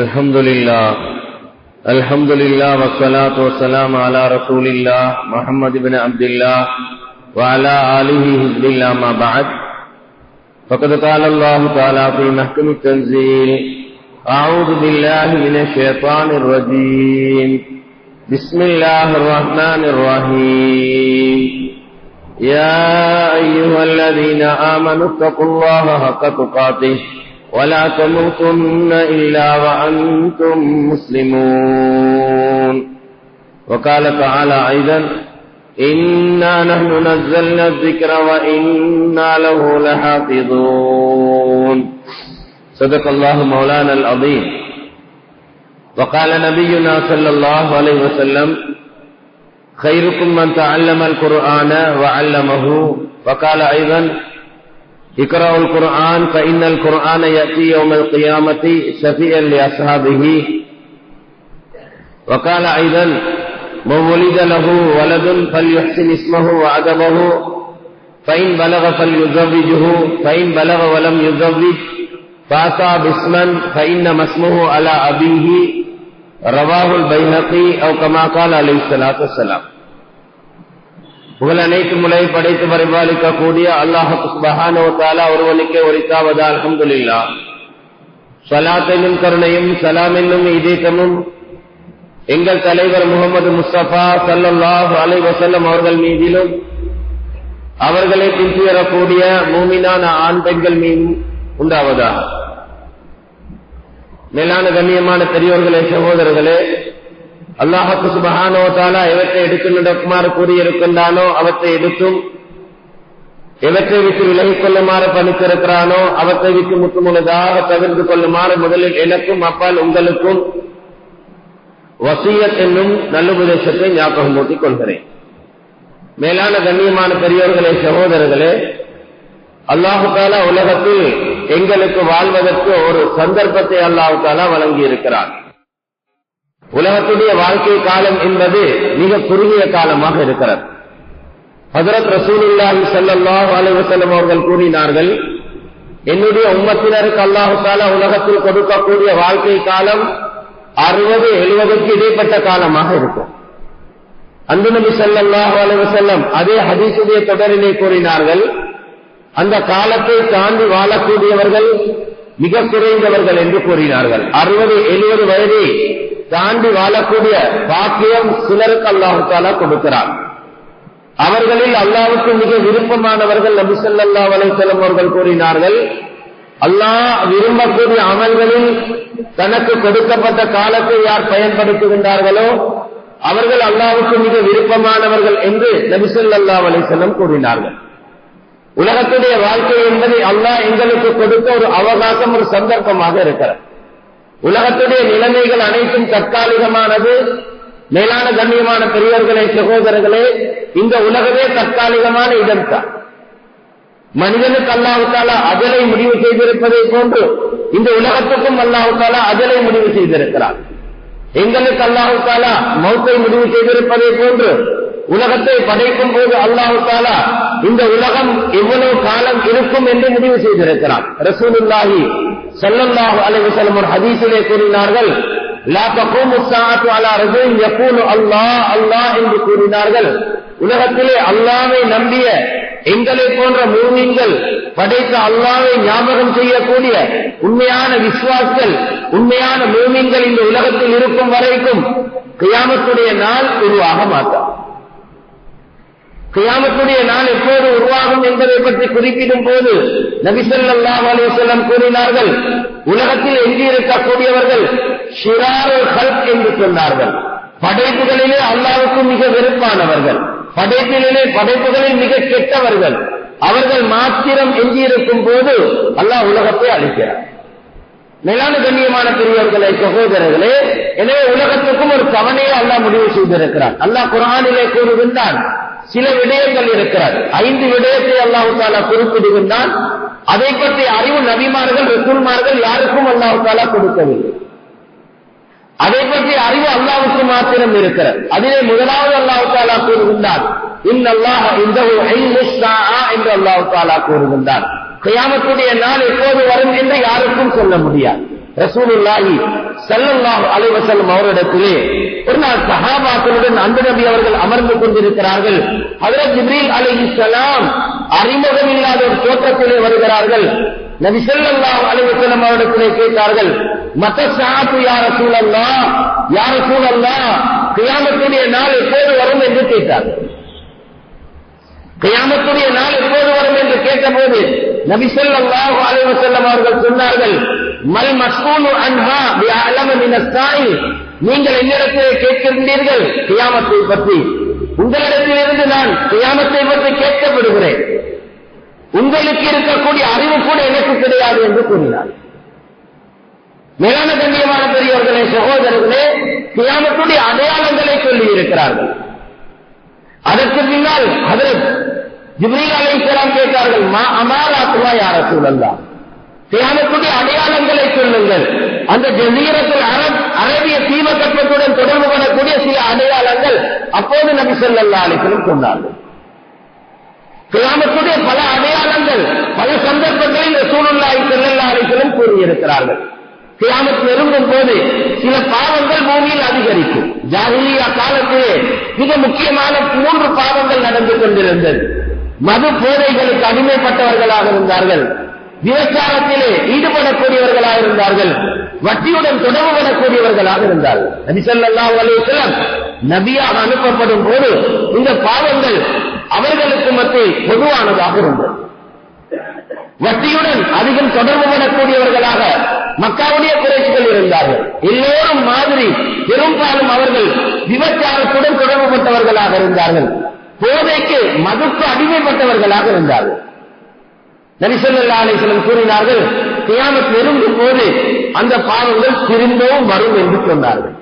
الحمد لله والصلاة والسلام على رسول الله محمد بن عبد الله وعلى آله حزب الله ما بعد فقد قال الله تعالى في محكم التنزيل أعوذ بالله من الشيطان الرجيم بسم الله الرحمن الرحيم يا أيها الذين آمنوا اتقوا الله حق تقاته ولا تموتن إلا وأنتم مسلمون وقال تعالى أيضا إنا نحن نزلنا الذكر وإنا له لحافظون صدق الله مولانا العظيم وقال نبينا صلى الله عليه وسلم خيركم من تعلم القرآن وعلمه وقال أيضا اقرأوا القرآن فإن القرآن يأتي يوم القيامة شفيعا لأصحابه وقال أيضا من ولد له ولد فليحسن اسمه وأدبه فإن بلغ فليزوجه فإن بلغ ولم يزوج فأصاب اسما فإنما اسمه على أبيه رواه البيهقي أو كما قال عليه الصلاة والسلام. புகழ் அனைத்து முறை படைத்து பரிபாலிக்க கூடிய அல்லாஹ் சுப்ஹானஹு வ தஆலா ஒருவனுக்கே உரித்தாவதா. அல்ஹம்துலில்லாஹ். ஸலாத் என்னும் கருணையும் சலாம் என்னும் இதேற்றமும் எங்கள் தலைவர் முஹம்மது முஸ்தபா ஸல்லல்லாஹு அலைஹி வஸல்லம் அவர்கள் மீதிலும் அவர்களை பின்தொடரக்கூடிய மூமினான ஆண் பெண்கள் மீது உண்டாவதா. மேலான கண்ணியமான பெரியோர்களே, சகோதரர்களே, அல்லாஹ் சுப்ஹானஹு வ தஆலா எவற்றை எடுத்து நடக்குமாறு கூறியிருக்கின்றானோ அவற்றை எடுத்தும் எவற்றை விட்டு விலகிக் கொள்ளுமாறு பணித்திருக்கிறானோ அவற்றை விட்டு முற்றுமுழுதாக தவிர்த்து கொள்ளுமாறு முதலில் எனக்கும் அப்பால் உங்களுக்கும் வசியத் என்னும் நல்லுபதேசத்தை ஞாபகம் ஊட்டிக் கொள்கிறேன். மேலான கண்ணியமான பெரியோர்களே, சகோதரர்களே, அல்லாஹு தஆலா உலகத்தில் எங்களுக்கு வாழ்வதற்கு ஒரு சந்தர்ப்பத்தை அல்லாஹு தஆலா வழங்கி இருக்கிறார். உலகத்துடைய வாழ்க்கை காலம் என்பது மிக குறுகிய காலமாக இருக்கிறது. ஹஜ்ரத் ரசூலுல்லாஹி ஸல்லல்லாஹு அலைஹி வஸல்லம் அவர்கள் கூறினார்கள், என்னுடைய உம்மத்தினருக்கு அல்லாஹு தஆலா உலகத்தில் கொடுக்கக்கூடிய வாழ்க்கை காலம் 60-70க்கு இடைப்பட்ட காலமாக இருக்கும். அன்பு நபி ஸல்லல்லாஹு அலைஹி வஸல்லம் அதே ஹதீஸுடைய தொடரிலே கூறினார்கள், அந்த காலத்தை தாண்டி வாழக்கூடியவர்கள் மிக குறைந்தவர்கள் என்று கூறினார்கள். 60-70 வயதை தாண்டி வாழக்கூடிய பாக்கியம் சிலருக்கு அல்லாஹு தஆலா கொடுக்கிறார். அவர்களில் அல்லாஹ்வுக்கு மிக விருப்பமானவர்கள் நபி ஸல்லல்லாஹு அலைஹி வஸல்லம் அவர்கள் கூறினார்கள், அல்லாஹ் விரும்பக்கூடிய அமல்களில் தனக்கு கொடுக்கப்பட்ட காலத்தை யார் பயன்படுத்துகின்றார்களோ அவர்கள் அல்லாஹ்வுக்கு மிக விருப்பமானவர்கள் என்று நபி ஸல்லல்லாஹு அலைஹி வஸல்லம் கூறினார்கள். உலகத்துடைய வாழ்க்கை என்பதை அல்லாஹ் எங்களுக்கு கொடுத்த ஒரு அவகாசம், ஒரு சந்தர்ப்பமாக இருக்கிறது. உலகத்துடைய நிலைமைகள் அனைத்தும் தற்காலிகமானது. மேலான கண்ணியமான பெரியவர்களே, சகோதரர்களே, இந்த உலகமே தற்காலிகமான இடம்தான். மனிதனுக்கு அல்லாஹ் தஆலா அஜலை முடிவு செய்திருப்பதை போன்று இந்த உலகத்துக்கும் அல்லாஹ் தஆலா அஜலை முடிவு செய்திருக்கிறார். எங்களுக்கு அல்லாஹ் தஆலா மௌத்தை முடிவு செய்திருப்பதை போன்று உலகத்தை படைக்கும் போது அல்லாஹ் தஆலா இந்த உலகம் எவ்வளவு காலம் இருக்கும் என்று முடிவு செய்திருக்கிறார். ரசூலுல்லாஹி ஸல்லல்லாஹு அலைஹி வஸல்லம் ஒரு ஹதீஸிலே கூறினார்கள், லா தகூமு ஸாஅத்து அலா ரஜுலின் யகூலு அல்லாஹ் அல்லாஹ் என்று கூறினார்கள். உலகத்திலே அல்லாஹ்வை நம்பிய எங்களை போன்ற மூமின்கள், படைத்த அல்லாஹ்வை ஞாபகம் செய்யக்கூடிய உண்மையான விசுவாசிகள், உண்மையான மூமின்கள் இந்த உலகத்தில் இருக்கும் வரைக்கும் கியாமத்துடைய நாள் உருவாக மாட்டார். கியாமத்துடைய நாள் எப்போது உருவாகும் என்பதை பற்றி குறிப்பிடும் போது நபி ஸல்லல்லாஹு அலைஹி வஸல்லம் கூறினார்கள், உலகத்தில் எஞ்சியிருக்கக்கூடியவர்கள் ஷிராருல் ஹல்க் என்று சொன்னார்கள். படைப்புகளிலே அல்லாஹ்வுக்கு மிக வெறுப்பானவர்கள், படைப்புகளில் மிக கெட்டவர்கள், அவர்கள் மாத்திரம் எஞ்சியிருக்கும் போது அல்லாஹ் உலகத்தை அழிக்கிறார். மேலான கண்ணியமான பெரியவர்களே, சகோதரர்களே, எனவே உலகத்துக்கும் ஒரு தவணையை அல்லாஹ் முடிவு செய்திருக்கிறார். அல்லாஹ் குர்ஆனிலே கூறுகின்றான், சில விடயங்கள் இருக்கிறார். 5 விடயத்தை அல்லாஹ் தஆலா குறிப்பிடுகின்றான். அதை பற்றி அறிவு நபிமார்கள், ரசூல்மார்கள் யாருக்கும் அல்லாஹ் தஆலா கொடுக்கவில்லை. அதை பற்றி அறிவு அல்லாஹ்வுக்கு மாத்திரம் இருக்கிறது. அதிலே முதலாவது அல்லாஹ் தஆலா கூறுகின்றான், இன்னல்லாஹ இன்தஹு இல்முஸ் ஸாஅ என்று அல்லாஹ் தஆலா கூறுகின்றான். கியாமத்துடைய நாள் எப்போது வரும் என்று யாருக்கும் சொல்ல முடியாது. ரசூலுல்லாஹி ஸல்லல்லாஹு அலைஹி வஸல்லம் அவரிடத்திலே ஒரு நாள் சஹாபாக்களுடன் அந்த நபி அவர்கள் அமர்ந்து கொண்டிருக்கிறார்கள். ஹஜ்ரத் ஜிப்ரீல் அலைஹிஸ்ஸலாம் அறிமுகம் இல்லாத ஒரு தோற்றத்திலே வருகிறார்கள். நபி ஸல்லல்லாஹு அலைஹி வஸல்லம் அவரிடத்திலே கேட்டார்கள், மத்தஸாஅத்து யா ரசூலல்லாஹ், யா ரசூலல்லாஹ், கியாமத்துடைய நாள் எப்போது வரும் என்று கேட்டார்கள். கியாமத்துடைய நாள் எப்போது வரும் என்று கேட்டபோது நபி ஸல்லல்லாஹு அலைஹி வஸல்லம் அவர்கள் சொன்னார்கள், மல் மஸ்ஊலு அன்ஹா பிஅலம மினஸ் ஸாயில், நீங்கள் என்னிடத்திலே கேட்கின்றீர்கள் கியாமத்தை பற்றி, உங்களிடத்திலிருந்து நான் கியாமத்தை பற்றி கேட்கப்படுகிறேன், உங்களுக்கு இருக்கக்கூடிய அறிவு கூட எனக்கு கிடையாது என்று கூறினார். மேலான கண்ணியமான பெரியவர்களே, சகோதரர்களே, கியாமத்துடைய அடையாளங்களை சொல்லி இருக்கிறார்கள். அதற்கு பின்னால் ஹஜ்ரத் ஜிப்ரீல் அலைஹிஸ்ஸலாம் கேட்டார்கள், மா அமாராத்துவா யா ரசூலல்லாஹ், கியாமத்துடைய அடையாளங்களை சொல்லுங்கள். அந்த ஜஸீரத்துல் அரப், அரபிய தீபகற்பத்துடன் தொடர்பு கொள்ளக்கூடிய சில அடையாளங்கள் அப்போது நபி ஸல்லல்லாஹு அலைஹி வஸல்லம் சொன்னார்கள். கியாமத்துடைய பல அடையாளங்கள் பல சந்தர்ப்பங்களில் ரசூலுல்லாஹி ஸல்லல்லாஹு அலைஹி வஸல்லம் கூறியிருக்கிறார்கள். கியாமத் நெருங்கும் போது சில பாவங்கள் பூமியில் அதிகரிக்கும். ஜாஹிலியா காலத்திலே மிக முக்கியமான 3 பாவங்கள் நடந்து கொண்டிருந்தது. மது போதைகளுக்கு அடிமைப்பட்டவர்களாக இருந்தார்கள், விபச்சாரத்திலே ஈடுபடக்கூடியவர்களாக இருந்தார்கள், வட்டியுடன் தொடர்பு கொள்ளக்கூடியவர்களாக இருந்தார்கள். நபி ஸல்லல்லாஹு அலைஹி வஸல்லம் நபியாக அனுப்பப்படும் போது இந்த பாவங்கள் அவர்களுக்கு மத்தியில் பொதுவானதாக இருந்தது. வட்டியுடன் அதிகம் தொடர்பு கொள்ளக்கூடியவர்களாக மக்காவுடைய குறைஷிகள் இருந்தார்கள். எல்லோரும் மாதிரி பெரும்பாலும் அவர்கள் விபச்சாரத்துடன் தொடர்பு பட்டவர்களாக இருந்தார்கள், போதைக்கு மதுக்கு அடிமைப்பட்டவர்களாக இருந்தார்கள். நபி ஸல்லல்லாஹு அலைஹி வஸல்லம் கூறினார்கள், கியாமத் நெருங்கும் போது அந்த பாவங்கள் திரும்பவும் வரும் என்று சொன்னார்கள்.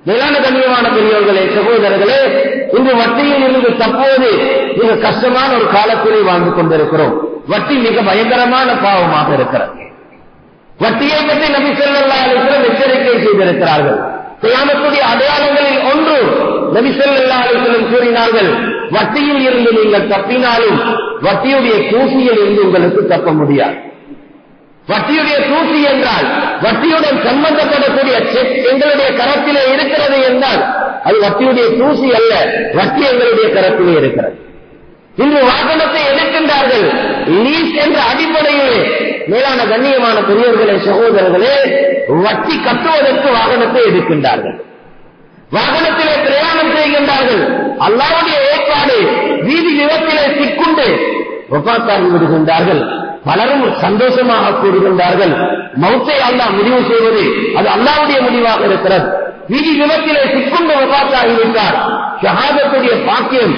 மேலான கண்ணியமான பெரியவர்களே, சகோதரர்களே, இன்று வட்டியில் இருந்து தப்போது மிக கஷ்டமான ஒரு காலத்திலே வாழ்ந்து கொண்டிருக்கிறோம். வட்டி மிக பயங்கரமான பாவமாக இருக்கிறது. வட்டியை பற்றி நபி ஸல்லல்லாஹு அலைஹி வஸல்லம் எச்சரிக்கை செய்திருக்கிறார்கள். கியாமத்துடைய அடையாளங்களில் ஒன்று நபி ஸல்லல்லாஹு அலைஹி வஸல்லம் கூறினார்கள், வட்டியில் இருந்து நீங்கள் தப்பினாலும் வட்டியுடைய தூசியில் இருந்து உங்களுக்கு தப்ப முடியாது. வட்டியுடைய தூசி என்றால் வட்டியுடன் சம்பந்தப்படக்கூடிய செக் எங்களுடைய கரத்திலே இருக்கிறது என்றால் அது வட்டியுடைய தூசி அல்ல, வட்டி எங்களுடைய கரத்திலே இருக்கிறது. இன்று வாகனத்தை எடுக்கின்றார்கள் லீஸ் என்ற அடிப்படையிலே. மேலான கண்ணியமான பெரியவர்களே, சகோதரர்களே, வட்டி கட்டுவதற்கு வாகனத்தை எடுக்கின்றார்கள், வாகனத்திலே பிரயாணம் செய்கின்றார்கள். அல்லாஹ்வுடைய ஏற்பாடு, வீதி விபத்திலே சிக்குண்டு வஃபாத்தாகி விடுகின்றார்கள். பலரும் சந்தோஷமாக கூறுகின்றார்கள், மௌத்தை அல்லாஹ் முடிவு செய்வது அது அல்லாஹ்வுடைய முடிவாக இருக்கிறது. வீதி விபத்திலே சிக்குண்டு வஃபாத்தாகிவிட்டார், ஷஹாதத்துடைய பாக்கியம்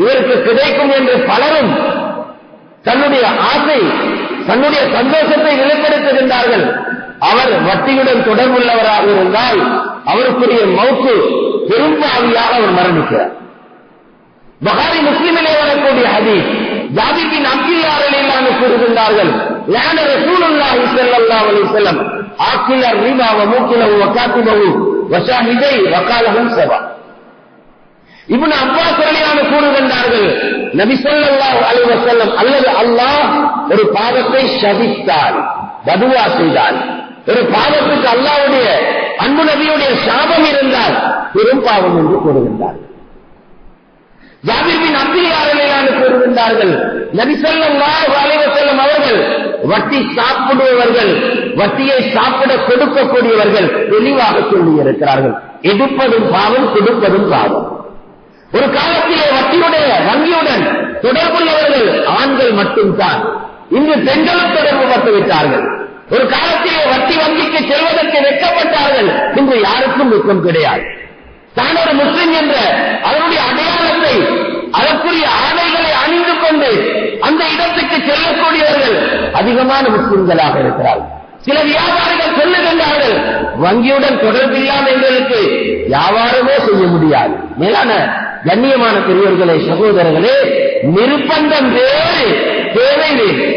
இவருக்கு கிடைக்கும் என்று பலரும் தன்னுடைய ஆசை, தன்னுடைய சந்தோஷத்தை வெளிப்படுத்துகின்றார்கள். அவர் வட்டியுடன் தொடர்புள்ளவராக இருந்தால் அவருக்குரிய மௌத்து பெரும்பாவியாக அவர் மரணிக்கிறார். புகாரி முஸ்லிமிலே வரக்கூடிய ஹதீஸ், ஜாபிர் பின் அப்துல்லாஹ் ரலியல்லாஹு அன்ஹு கூறுகின்றார்கள், லான ரசூலுல்லாஹி ஸல்லல்லாஹு அலைஹி வஸல்லம் ஆக்கில ரிபா வ மூக்கிலஹு வ காத்திபஹு வ ஷாஹிதை வ காலஹும் சவா. இப்னு அப்பாஸ் ரலியல்லாஹு அன்ஹு கூறுகின்றார்கள், நபி ஸல்லல்லாஹு அலைஹி வஸல்லம் அல்லது அல்லாஹ் ஒரு பாவத்தை சபித்தால், பதுவா செய்தால், ஒரு பாவத்துக்கு அல்லாஹ்வுடைய அன்பு நபியுடைய சாபம் இருந்தால் பெரும் பாவம் என்று கூறுகின்றார். ஜாபிர் பின் அப்துல்லாஹ் ரலியல்லாஹு அன்ஹு கூறுகின்றார்கள், நபி ஸல்லல்லாஹு அலைஹி வஸல்லம் அவர்கள் வட்டி சாப்பிடுபவர்கள், வட்டியை சாப்பிட கொடுக்கக்கூடியவர்கள் தெளிவாக சொல்லி இருக்கிறார்கள், எடுப்பதும் பாவம், கொடுப்பதும் பாவம். ஒரு காலத்திலே வட்டியுடைய வங்கியுடன் தொடர்புள்ளவர்கள் ஆண்கள் மட்டும்தான், இன்று பெண்களும் தொடர்பு பட்டுவிட்டார்கள். ஒரு காலத்திலே வட்டி வங்கிக்கு செல்வதற்கு வெட்கப்பட்டார்கள், இன்று யாருக்கும் வெட்கம் கிடையாது. தான் ஒரு முஸ்லிம் என்ற அவருடைய அடையாளத்தை, அதற்குரிய ஆடைகளை அணிந்து கொண்டு அந்த இடத்துக்கு செல்லக்கூடியவர்கள் அதிகமான முஸ்லிம்களாக இருக்கிறார்கள். சில வியாபாரிகள் சொல்லுகின்றார்கள், வங்கியுடன் தொடர்பில்லாமல் எங்களுக்கு வியாபாரமே செய்ய முடியாது. மேலான கண்ணியமான பெரியவர்களே, சகோதரர்களே, நிர்பந்தம் வேறு, தேவை வேறு.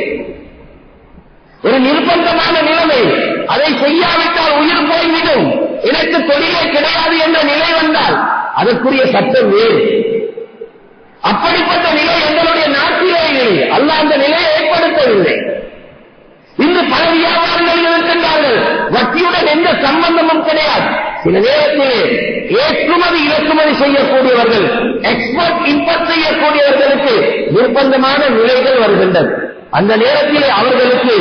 ஒரு நிர்பந்தமான நிலைமை, அதை செய்யாவிட்டால் உயிர் போய்விடும், எனக்கு தொழிலே கிடையாது என்ற நிலை வந்தால் அதற்குரிய சட்டம் வேறு. அப்படிப்பட்ட நிலை எங்களுடைய நாட்டிலே இல்லை, அல்லாஹ் அந்த நிலையை ஏற்படுத்தவில்லை. இன்று பல வியாபாரங்கள் இருக்கின்றார்கள், வட்டியுடன் எந்த சம்பந்தமும் கிடையாது. சில நேரத்திலே ஏற்றுமதி இறக்குமதி செய்யக்கூடியவர்கள், எக்ஸ்போர்ட் இம்போர்ட் செய்யக்கூடியவர்களுக்கு நிர்பந்தமான நிலைகள் வருகின்றன. அந்த நேரத்திலே அவர்களுக்கு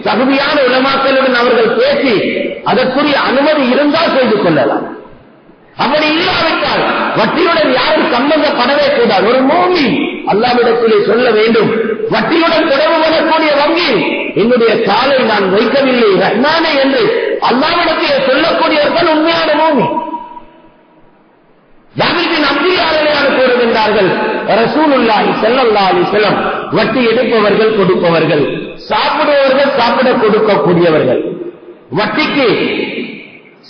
தகுதியான உலமாக்களுடன் அவர்கள் பேசி அதற்குரிய அனுமதி இருந்தால் செய்து கொள்ளலாம். அப்படி இல்லாவிட்டால் வட்டியுடன் யாரும் சம்பந்தப்படவே கூடாது. ஒரு மூமின் அல்லாஹ்விடத்திலே சொல்ல வேண்டும், வட்டியுடன் தொடர்பு கொள்ளக்கூடிய வங்கி என்னுடைய காலை நான் வைக்கவில்லை ரஹ்மானே என்று அல்லாஹ்விடத்திலே சொல்லக்கூடியவர்கள் உண்மையான மூமின். ஜாபிர் பின் அப்துல்லாஹ் ரலியல்லாஹு கூறுகின்றார்கள், ரசூலுல்லாஹி ஸல்லல்லாஹு அலைஹி வஸல்லம் வட்டி எடுப்பவர்கள் கொடுப்பவர்கள், சாப்பிடுபவர்கள் சாப்பிட கொடுக்கக்கூடியவர்கள், வட்டிக்கு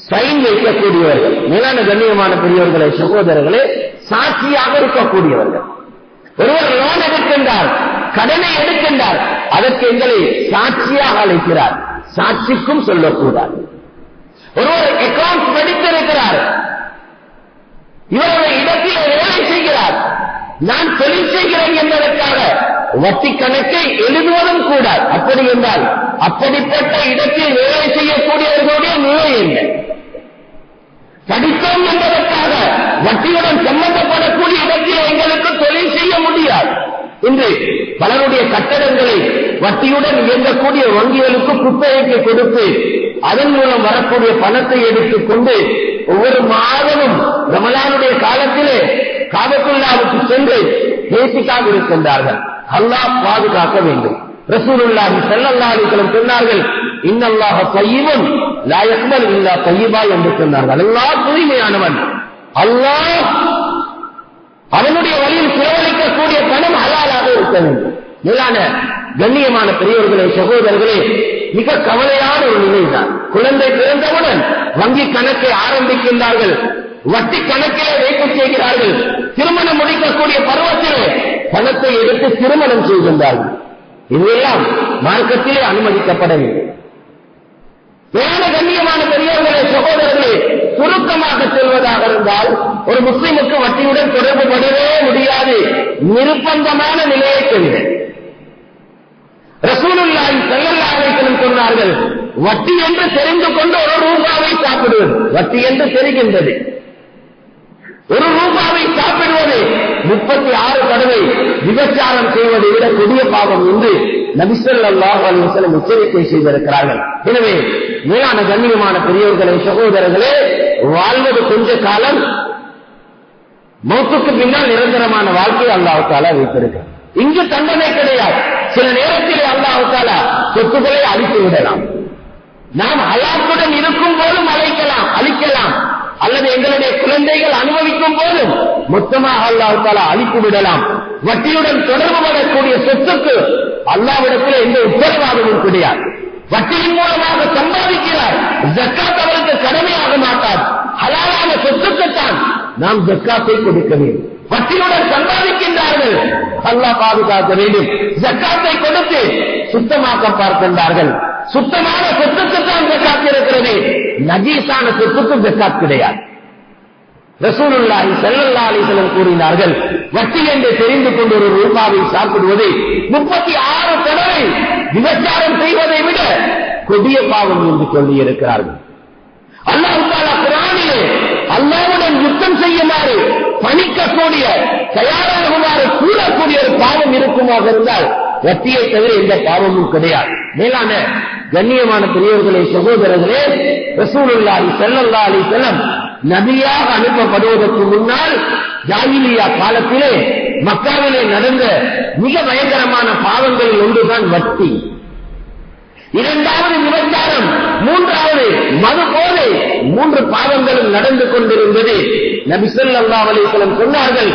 சைன் வைக்கக்கூடியவர்கள், மேலான கண்ணியமான பெரியவர்களே சகோதரர்களே, சாட்சியாக இருக்கக்கூடியவர்கள். ஒருவர் லோன் எடுக்கின்றார், கடனை எடுக்கின்றார், அதற்கு எங்களை சாட்சியாக அழைக்கிறார், சாட்சிக்கும் சொல்லக்கூடாது. ஒருவர் அக்கவுண்ட் படித்திருக்கிறார், இவருடைய இடத்தில் வேலை செய்கிறார், நான் தொழில் செய்கிறேன் என்பதற்காக வட்டி கணக்கை எழுதுவதும் கூடாது. அப்படி என்றால் அப்படிப்பட்ட இடத்தில் வேலை செய்யக்கூடியவர்களுடைய நிலை என்ன? படித்தோம் என்பதற்காக வட்டியுடன் சம்பந்தப்படக்கூடிய இடத்தில் எங்களுக்கு தொழில் செய்ய முடியாது. இன்று பலருடைய கட்டடங்களை வட்டியுடன் இயங்கக்கூடிய வங்கிகளுக்கு குத்தகைக்கு கொடுத்து அதன் மூலம் வரக்கூடிய பணத்தை எடுத்துக் கொண்டு ஒவ்வொரு மாதமும் ரமலானுடைய காலத்திலே காபத்துல்லாவுக்கு சென்று பேசிக்காக இருக்கின்றார்கள். அல்லாஹ் பாதுகாக்க வேண்டும். ரசூலுல்லாஹி ஸல்லல்லாஹு அலைஹி வஸல்லம் சொன்னார்கள், இன்னல்லாஹ தய்யிபுன் லா யக்பல் இல்லா தய்யிபா என்று சொன்னார்கள். அல்லாஹ் தூய்மையானவன், அல்லாஹ் அவனுடைய வழியில் செலவழிக்கக்கூடிய பணம் ஹலாலாக இருக்க வேண்டும். மேலான கண்ணியமான பெரியவர்களே சகோதரர்களே, மிக கவலையான ஒரு நிலைதான். குழந்தை பிறந்தவுடன் வங்கி கணக்கை ஆரம்பிக்கின்றார்கள், வட்டி கணக்கிலே வைப்பு செய்கிறார்கள், திருமணம் முடிக்கக்கூடிய பருவத்திலே பணத்தை எடுத்து திருமணம் செய்கின்றார்கள். இதுவெல்லாம் மார்க்கத்திலே அனுமதிக்கப்படவில்லை. மேலான கண்ணியமான பெரியவர்களே சகோதரர்களே, சுருக்கமாக செல்வதாக இருந்தால் ஒரு முஸ்லிமுக்கு வட்டியுடன் தொடர்பு படவே முடியாது, நிர்பந்தமான நிலையை சொல்கிறேன். ரசூலுல்லாஹி ஸல்லல்லாஹு அலைஹி வஸல்லம் சொன்னார்கள், வட்டி என்று தெரிந்து கொண்டு ஒரு ரூபாவை சாப்பிடுவது, வட்டி என்று தெரிகின்றது, ஒரு ரூபாவை சாப்பிடுவது 36 தடவை விபச்சாரம் செய்வதை விட கொடிய பாவம் என்று நபி ஸல்லல்லாஹு அலைஹி வஸல்லம் எச்சரிக்கை செய்திருக்கிறார்கள். எனவே மேலான கண்ணியமான பெரியவர்களே சகோதரர்களே, வாழ்வது கொஞ்ச காலம், மௌத்துக்கு பின்னால் நிரந்தரமான வாழ்க்கையை அல்லாஹ் தஆலா வைத்திருக்கிறார். இங்கு தண்டனை கிடையாது. சில நேரத்தில் அல்லாஹ் தஆலா சொத்துக்களை அழித்து விடலாம். நாம் ஹயாத்துடன் இருக்கும் போதும் அழிக்கலாம், அல்லது எங்களுடைய குழந்தைகள் அனுபவிக்கும் போதும் மொத்தமாக அல்லாஹ் தஆலா அழித்து விடலாம். வட்டியுடன் தொடர்பு படக்கூடிய சொத்துக்கு அல்லாஹ்விடத்தில் எந்த உத்தரவாதமும் கிடையாது. வட்டியின் மூலமாக சம்பாதிக்கிறார், ஜக்காத் அவருக்கு கடமையாக மாட்டார். ஹலாலான சொத்துக்குத்தான் நாம் ஜக்காத்தை கொடுக்க வேண்டும். வட்டியுடன் சம்பாதிக்கின்றார்கள், அல்லாஹ் பாதுகாக்க வேண்டும். ஜக்காத்தை கொடுத்து சுத்தமாக்க பார்க்கின்றார்கள். சுத்தமான சொத்துக்குத்தான் ஜக்காத் இருக்கிறது, நஜீஸான சொத்துக்கு ஜக்காத் கிடையாது. ரசூலுல்லாஹி ஸல்லல்லாஹு அலைஹி வஸல்லம் கூறினார்கள், வட்டி என்று தெரிந்து கொண்டு ஒரு ரூபாவை சாப்பிடுவது 36 தடவை விபச்சாரம் செய்வதை விட கொடிய பாவம் என்று சொல்லி இருக்கிறார்கள். அல்லாஹ் தஆலா குர்ஆனிலே அல்லாஹ்வுடன் யுத்தம் செய்யுமாறு பணிக்கக்கூடிய, தயாராகுமாறு கூறக்கூடிய ஒரு பாவம் இருக்குமாக இருந்தால் வட்டியை தவிர எந்த பாவமும் கிடையாது. மேலான கண்ணியமான பெரியவர்களே சகோதரர்களே, ரசூலுல்லாஹி ஸல்லல்லாஹு அலைஹி வஸல்லம் நபியாக அனுப்பப்படுவதற்கு முன்னால் ஜாஹிலியா காலத்திலே மக்காவிலே நடந்த மிக பயங்கரமான பாவங்களில் ஒன்றுதான் வட்டி, இரண்டாவது விபச்சாரம், மூன்றாவது மது போதை, 3 பாவங்களும் நடந்து கொண்டிருந்தது. நபி ஸல்லல்லாஹு அலைஹி வஸல்லம் சொன்னார்கள்,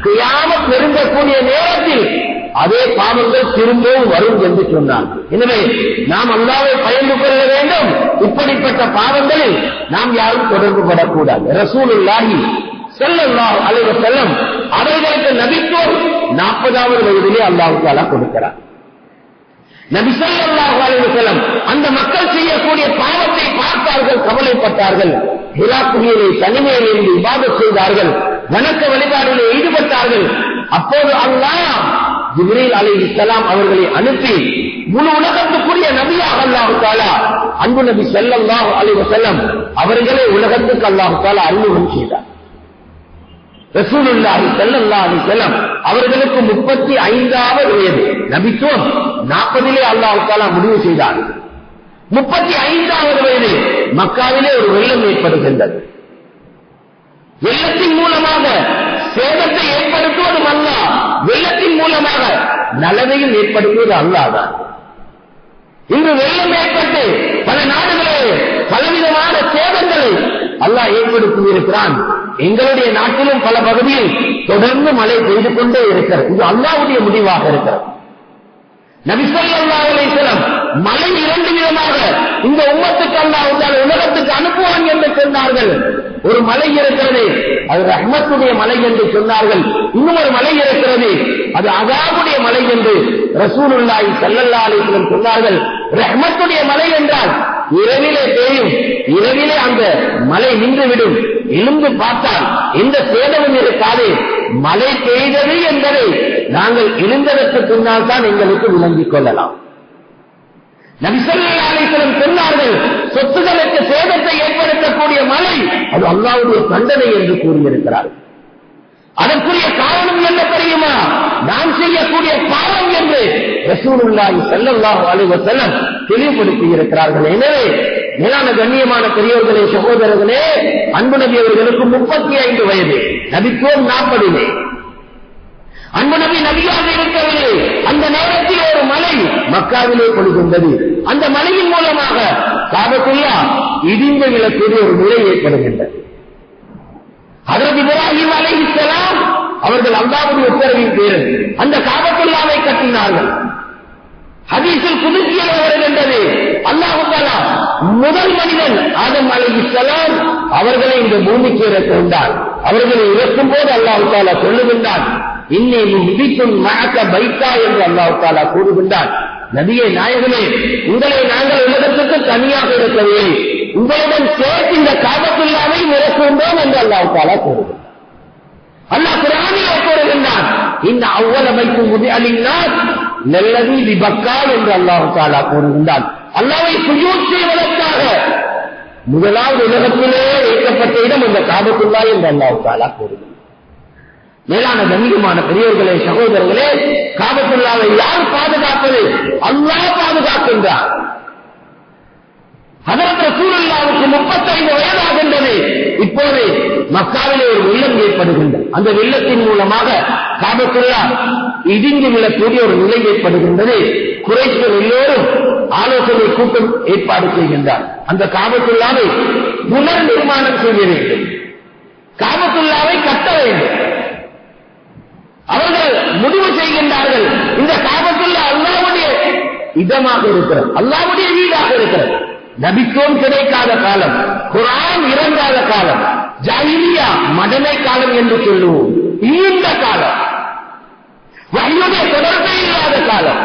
கியாமத் நெருங்கக்கூடிய நேரத்தில் அதே பாவங்கள் திரும்பவும் வரும் என்று சொன்னார்கள். எனவே நாம் அல்லாஹ்வை பயந்து கொள்ள வேண்டும். இப்படிப்பட்ட பாவங்களில் நாம் யாரும் தொடர்பு படக்கூடாது. ரசூலுல்லாஹி ஸல்லல்லாஹு அலைஹி வஸல்லம் அவர்களுக்கு நபித்துவம் 40வது வயதிலே அல்லாஹ் தஆலா கொடுக்கிறார். நபி ஸல்லல்லாஹு அலைஹி வஸல்லம் அந்த மக்கள் செய்யக்கூடிய பாவத்தை பார்த்தார்கள், கவலைப்பட்டார்கள். ஹிரா குகையிலே தனிமையில் இருந்து இபாதத் செய்தார்கள், வணக்க வழிபாடுகளில் ஈடுபட்டார்கள். அப்போது அல்லாஹ் ஜிப்ரீல் அலைஹிஸ்ஸலாம் அவர்களை அனுப்பி முழு உலகத்துக்குரிய நபியாக அல்லாஹ் தஆலா அன்பு நபி ஸல்லல்லாஹு அலைஹி வஸல்லம் அவர்களை உலகத்துக்கு அல்லாஹ் தஆலா அறிமுகம் செய்தார். ரசூலுல்லாஹி ஸல்லல்லாஹு அலைஹி வஸல்லம் அவர்களுக்கு 35வது வயது, நபித்துவம் 40 அல்லாஹ் தஆலா முடிவு செய்தார். 35வது வயது மக்காவிலே ஒரு வெள்ளம் ஏற்படுகின்றது. வெள்ளத்தின் மூலமாக சேதத்தை ஏற்படுத்துவதும் அல்லாஹ், வெள்ளத்தின் மூலமாக நலவையும் ஏற்படுத்துவது அல்லாஹ் தான். இன்று வெள்ளம் ஏற்பட்டு பல நாடுகளே பலவிதமான சேதங்களை அல்லாஹ் ஏற்படுத்தி இருக்கிறான். எங்களுடைய நாட்டிலும் பல பகுதியில் தொடர்ந்து மழை பெய்து கொண்டே இருக்கிறது. இது அல்லாஹ்வுடைய முடிவாக இருக்கிறது. நபி ஸல்லல்லாஹு அலைஹி வஸல்லம் மழை 2 விதமாக இந்த உம்மத்துக்கு அல்லாஹ் உலகத்துக்கு அனுப்புவான் என்று சொன்னார்கள். ஒரு மலை இருக்கிறது, அது ரஹ்மத்துடைய மலை என்று சொன்னார்கள். இன்னும் ஒரு மலை இருக்கிறது, அது அஸாபுடைய மலை என்று ரசூலுல்லாஹி ஸல்லல்லாஹு அலைஹி வஸல்லம் சொன்னார்கள். ரஹ்மத்துடைய மலை என்றால் இரவிலே பெய்யும், இரவிலே அந்த மலை நின்றுவிடும். எழுந்து பார்த்தால் எந்த சேதமும் இருக்காது. மழை பெய்தது என்பதை நாங்கள் எழுந்ததற்கு பின்னால் தான் எங்களுக்கு விளங்கிக் கொள்ளலாம். நபி ஸல்லல்லாஹு அலைஹி வஸல்லம் சொன்னார்கள், சொத்துக்களுக்கு சேதத்தை ஏற்படுத்தக்கூடிய மழை அது அல்லாஹ்வுடைய தண்டனை என்று கூறியிருக்கிறார்கள். அதற்குரிய காரணம் என்ன தெரியுமா? நாம் செய்யக்கூடிய பாவம் என்று ரசூலுல்லாஹி ஸல்லல்லாஹு அலைஹி வஸல்லம் தெளிவுபடுத்தி இருக்கிறார்கள். எனவே மேலான கண்ணியமான பெரியோர்களே, சகோதரர்களே, அன்பு நபி அவர்களுக்கு 35 வயது, நபித்துவம் 40. அன்பு நபி நபியாக இருக்கவில்லை. அந்த நேரத்தில் ஒரு மலை மக்காவிலே பொழிகின்றது. அந்த மலையின் மூலமாக காபத்துல்லா இடிந்து விழக்கூடிய ஒரு நிலை ஏற்படுகின்றது. ஹஜ்ரத் இப்ராஹிம் அலைஹிஸ்ஸலாம் அவர்கள் அல்லாஹ்வுடைய உத்தரவின் பேரில் அந்த காபத்துல்லாவை கட்டினார்கள். ஹதீஸில் குதுசியில் வருகின்றது, அல்லாஹ் தஆலா முதல் மனிதன் ஆதம் அலைஹிஸ்ஸலாம் அவர்களை இந்த பூமிக்கு இறக்குகின்றார். அவர்களை இறக்கும் போது அல்லாஹ் தஆலா சொல்லுகின்றான், இன்னி முஹித்துன் மஅக பைத்தா என்று அல்லாஹ் தஆலா கூறுகின்றான். நபியே நாயகமே, உங்களை நாங்கள் உலகத்துக்கு தனியாக இருக்கவில்லை, உங்களுடன் சேர்த்து இந்த காபத்துல்லாவை இறக்குகின்றோம் என்று அல்லாஹ் தஆலா கூறுகிறார். அல்லாஹ் குர்ஆனிலே கூறுகின்றான், இன்ன அவ்வல பைத்துன் முதிஅ லின்னாஸ் லல்லதி பிபக்கா என்று அல்லாஹ் தஆலா கூறுகின்றான். அல்லாஹ்வை சுஜூத் செய்வதற்காக முதலாவது உலகத்திலே வைக்கப்பட்ட இடம் இந்த காபத்துல்லா என்று அல்லாஹ் தஆலா கூறுகின்றான். மேலான கண்ணியமான பெரியவர்களே, சகோதரர்களே, காபத்துல்லாவை யார் பாதுகாப்பது? அல்லாஹ் பாதுகாக்கின்றார். ஹஜ்ரத் ரசூலுல்லாஹ்வுக்கு 35 வயதாகின்றது. இப்போது மக்காவிலே ஒரு வெள்ளம் ஏற்படுகின்றது. அந்த வெள்ளத்தின் மூலமாக காபத்துல்லா இடிந்து விழக்கூடிய ஒரு நிலை ஏற்படுகின்றது. குறைஷிகள் எல்லோரும் ஆலோசனை கூட்டம் ஏற்பாடு செய்கின்றார். அந்த காபத்துல்லாவை புனர் நிர்மாணம் செய்ய வேண்டும், காபத்துல்லாவை கட்ட வேண்டும். அவர்கள் முடிவு செய்கின்றார்கள், இந்த காபத்துல்லா அல்லாஹ்வுடைய இடமாக இருக்கிறது, அல்லாஹ்வுடைய வீடாக இருக்கிறது. நபித்துவம் கிடைக்காத காலம், குர்ஆன் இறங்காத காலம், ஜாஹிலியா மடமை காலம் என்று சொல்லுவோம். இந்த காலம் வஹ்யுடைய தொடர்பே இல்லாத காலம்.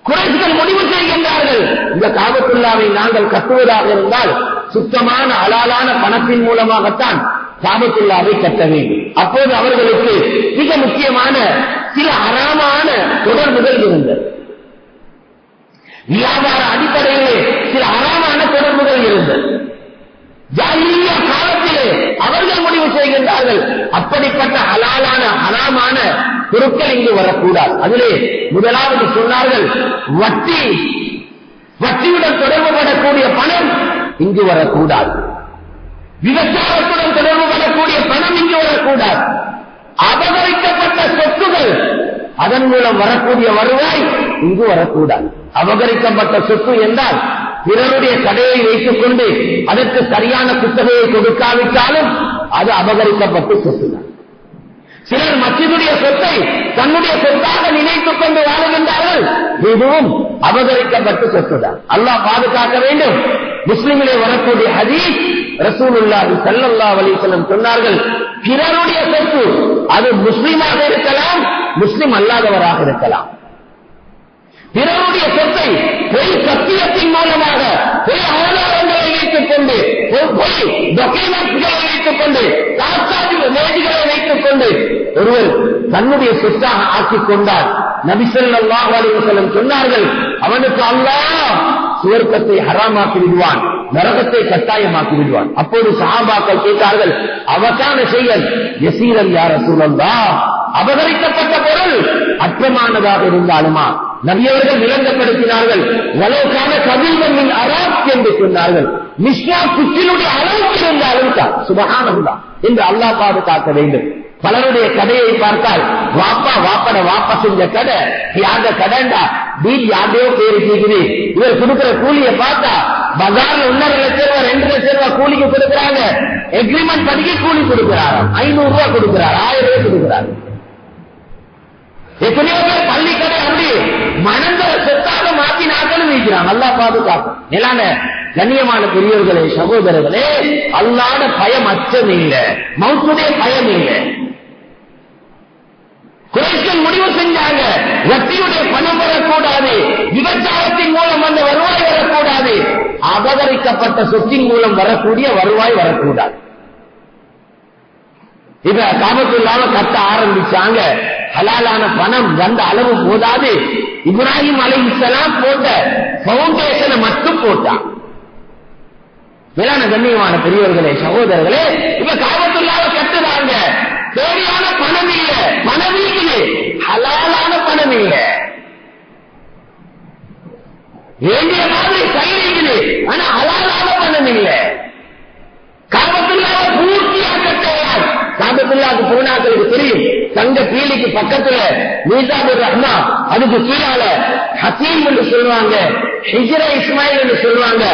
குறைஷிகள் முடிவு செய்கின்றார்கள், இந்த காபத்துல்லாவை நாங்கள் கட்டுவதாக இருந்தால் சுத்தமான ஹலாலான பணத்தின் மூலமாகத்தான் காபத்துல்லாவை கட்ட வேண்டும். அப்போது அவர்களுக்கு மிக முக்கியமான சில ஹராமான தொடர்புகள் இருந்தது. வியாபார அடிப்படையிலே சில ஹராமான தொடர்புகள் இருந்தது. ஜாஹிலியா காலத்திலே அவர்கள் முடிவு செய்கின்றார்கள், அப்படிப்பட்ட ஹலாலான ஹராமான பொருட்கள் இங்கு வரக்கூடாது. அதிலே முதலாவது சொன்னார்கள், வட்டி, வட்டியுடன் தொடர்பு படக்கூடிய பணம் இங்கு வரக்கூடாது. விபச்சாரத்துடன் தொடர்பு படக்கூடிய பணம் இங்கு வரக்கூடாது. அபகரிக்கப்பட்ட சொத்துகள், அதன் மூலம் வரக்கூடிய வருவாய் இங்கு வரக்கூடாது. அபகரிக்கப்பட்ட சொத்து என்றால் பிறருடைய கடையை வைத்துக் கொண்டு அதற்கு சரியான குத்தகையை கொடுக்காவிட்டாலும் அது அபகரிக்கப்பட்ட சொத்துதான். சிலர் மஸ்ஜிதுடைய சொத்தை தன்னுடைய சொத்தாக நினைத்துக் கொண்டு வாழுகின்றார்கள், இதுவும் அபகரிக்கப்பட்ட சொத்துதான். அல்லாஹ் பாதுகாக்க வேண்டும். முஸ்லிமிலே வரக்கூடிய ஹதீஸ், ரசூலுல்லாஹி ஸல்லல்லாஹு அலைஹி வஸல்லம் சொன்னார்கள், பிறருடைய சொத்து அது முஸ்லிமாக இருக்கலாம், முஸ்லிம் அல்லாதவராக இருக்கலாம். பிறருடைய சொத்தை பொய் சத்தியத்தின் மூலமாக, பொய் ஆதாரங்களை வைத்துக் கொண்டு, பொய் டாக்குமெண்ட்ஸ்களை வைத்துக் கொண்டு, தாத்தாதி மேஜிகளை வைத்துக் கொண்டு ஒருவர் தன்னுடைய சொத்தாக ஆக்கிக் கொண்டார். நபி ஸல்லல்லாஹு அலைஹி வஸல்லம் சொன்னார்கள், அவனுக்கு அல்லாஹ் சுவர்க்கத்தை ஹராமாக்கி விடுவான், நரகத்தை கட்டாயமாக்கி விடுவான். அப்போது சஹாபாக்கள் கேட்டார்கள், அவகான செயல் யஸீரன் யா ரசூலல்லாஹ், அபகரிக்கப்பட்ட பொருள் அற்பமானதாக இருந்தாலுமா? நபியவர்கள் விளங்கப்படுத்தினார்கள், வலோகான கபீரமின் அராப் என்று சொன்னார்கள், மிஸ்வா குச்சினுடைய அளவுக்கு இருந்தாலும் தான். சுப்ஹானல்லாஹ் என்று அல்லாஹ் பாதுகாக்க வேண்டும். பலருடைய கடையை பார்த்தால் வாப்பட வாப்பா செஞ்ச கடை யாத கடைண்டா வீடு யாரையோ பேரு கேக்குது. இவர் கொடுக்கிற கூலியை பார்த்தா பஜார்ல 1.5 லட்சம் ரூபாய் 2 லட்சம் ரூபாய் கூலிக்கு கொடுக்கிறாங்க. எக்ரிமெண்ட் படிக்க கூலி கொடுக்கிறாராம், 500 ரூபாய் கொடுக்கிறார், 1000 ரூபாய் கொடுக்கிறார். எத்தனையோ பேர் பள்ளி கடை அப்படி மனந்தர சொத்தாக மாற்றி நாட்களும் வைக்கிறாங்க. அல்லாஹ் பாதுகாக்கும். மேலான கண்ணியமான பெரியவர்களே, சகோதரர்களே, அல்லாஹ்வுடைய பயம் அச்சம் இல்லை, மௌத்துடைய பயம் இல்லை. குறைஷிகள் முடிவு செஞ்சாங்க, வட்டியுடைய பணம் வரக்கூடாது, விபச்சாரத்தின் மூலம் வந்த வருவாய் வரக்கூடாது, அபகரிக்கப்பட்ட சொத்தின் மூலம் வரக்கூடிய வருவாய் வரக்கூடாது. இத காபத்துல்லாஹ் கட்ட ஆரம்பிச்சாங்க. ஹலாலான பணம் வந்த அளவு போதாது, இப்ராஹிம் அலைஹிஸ்ஸலாம் போட்ட பவுண்டேஷனை மட்டும் போட்டான். மேலான கண்ணியமான பெரியவர்களே, சகோதரர்களே, இப்ப காபத்துல்லாஹ் கட்டுறாங்க. தேவையான பணம் இல்ல, பணம் இருக்குது, ஹலாலான பணம் இல்ல. வேண்டிய மாதிரி கையில், ஆனா ஹலாலான பணம் இல்ல. காபத்துல்லாஹ் பூர்த்தியா கட்டுவார். காபத்துல்லாஹ்க்கு போனாக்களுக்கு தெரியும், தங்க பீலிக்கு பக்கத்துல மீசாபுர் ரஹ்மா, அதுக்கு கீழால ஹசீம் என்று சொல்லுவாங்க, ஹிஜ்ர இஸ்மாயில் என்று சொல்லுவாங்க,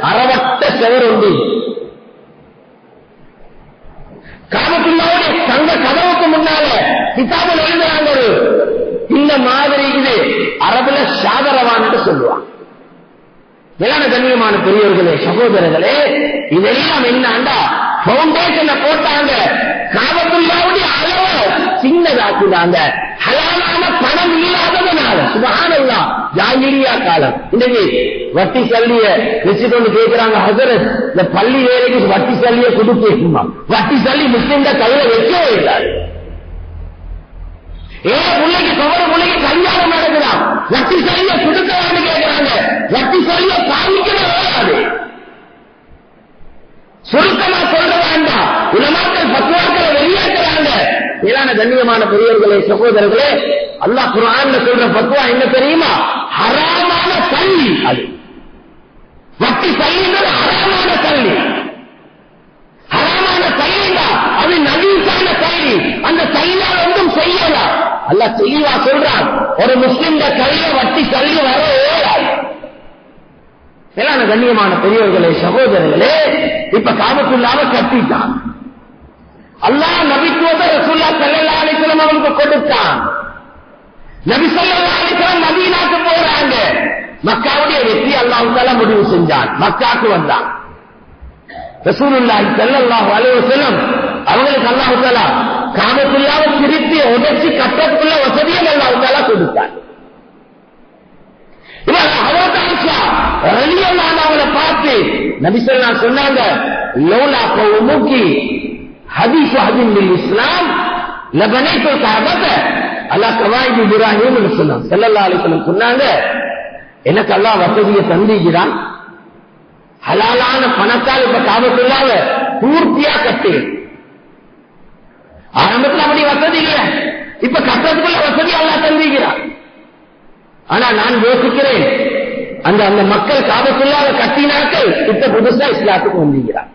அறவட்ட செவர் உண்டு. காபத்துல்லாஹ்வுடைய தங்க கதவுக்கு முன்னால கிதாபில் எழுதுறாங்க, ஒரு இந்த மாதிரி இது அரபுல ஷாதரவான்னு சொல்லுவாங்க. மேலான கண்ணியமான பெரியவர்களே, சகோதரர்களே, இதெல்லாம் என்னண்டா பவுண்டேஷனை போட்டாங்க, காபத்துல்லாஹ்வுடைய அளவை சின்னதாக்குறாங்க, ஹலாலான பணம் இல்லாததுனால. சுப்ஹானல்லாஹ், ஜாஹிலியா காலம். இன்னைக்கு வட்டி சல்லிய வச்சுக்கொண்டு கேட்கிறாங்க, ஹஜரத் இந்த பள்ளி வேலைக்கு வட்டி சல்லிய கொடுக்கணுமா? வட்டி சல்லி முஸ்லிம்ட கையில வைக்கவே இல்லாது. ஏன் பிள்ளைக்கு கவர பிள்ளைக்கு கல்யாணம் நடக்குதான், வட்டி சல்லிய கொடுக்கலான்னு கேட்கிறாங்க. வட்டி சல்லிய பாதிக்கவே வராது. சுருக்கமா சொல்ல வேண்டாம், உலமாக்கள் பக்குவாக்களை வெளியேற்கிறாங்க. மேலான கண்ணியமான பெரியவர்களே, சகோதரர்களே, அல்லாஹ் குர்ஆன்ல சொல்ற பக்குவா என்ன தெரியுமா? ஹராமான கல்வி. அது வட்டி கல்வின்றது ஹராமான கல்வி. ஹராமான கல்விண்டா அது நஜீஸான கல்வி. அந்த கல்வியால் ஒன்றும் செய்யலாம். அல்லாஹ் தெளிவா சொல்றான், ஒரு முஸ்லிம் கையில வட்டி கல்வி வர ஓடாது. மேலான கண்ணியமான பெரியவர்களே, சகோதரர்களே, இப்ப காபத்துல்லாஹ் கட்டிட்டான். அல்லாஹ் நபித்துவத்தை ரசூலுல்லாஹ் ஸல்லல்லாஹு அலைஹி வஸல்லம் அவங்களுக்கு கொடுத்தான். நபி ஸல்லல்லாஹு அலைஹி வஸல்லம் மதீனாக்கு போறாங்க. மக்காவுடைய வெற்றி அல்லாஹ் தஆலா முடிவு செஞ்சான். மக்காக்கு வந்தான். ரசூலுல்லாஹி ஸல்லல்லாஹு அலைஹி வஸல்லம் அவங்களுக்கு அல்லாஹ் தஆலா காபத்துல்லாஹ்வை திருப்பி உடைச்சு கட்டத்துக்குள்ள வசதியை அல்லாஹ் தஆலா கொடுத்தான். இவங்க ஹஜ்ரத் ஆயிஷா ரலியல்லாஹு அன்ஹா பார்த்து நபி ஸல்லல்லாஹு அலைஹி சொன்னாங்க, லௌலா கௌமுகி ஹதீஸ் ஹதீல் இஸ்லாம் லபனைத்துல் கஅபத அலா கவாயித் இப்ராஹிம் ஸல்லல்லாஹு அலைஹி வஸல்லம் சொன்னாங்க, எனக்கு அல்லாஹ் வசதியை தந்திக்கிறான், ஹலாலான பணத்தால் இப்ப காபத்துல்லாஹ் பூர்த்தியா கட்டு. ஆரம்பத்தில் அப்படி வசதி இல்லை, இப்ப கட்டத்துக்குள்ள வசதி அல்லாஹ் தந்திக்கிறான். ஆனா நான் யோசிக்கிறேன், அந்த அந்த மக்கள் காபத்துல்லாஹ் கட்டினாக்கள் இப்ப புதுசா இஸ்லாத்துக்கு வந்திருக்கிறார்.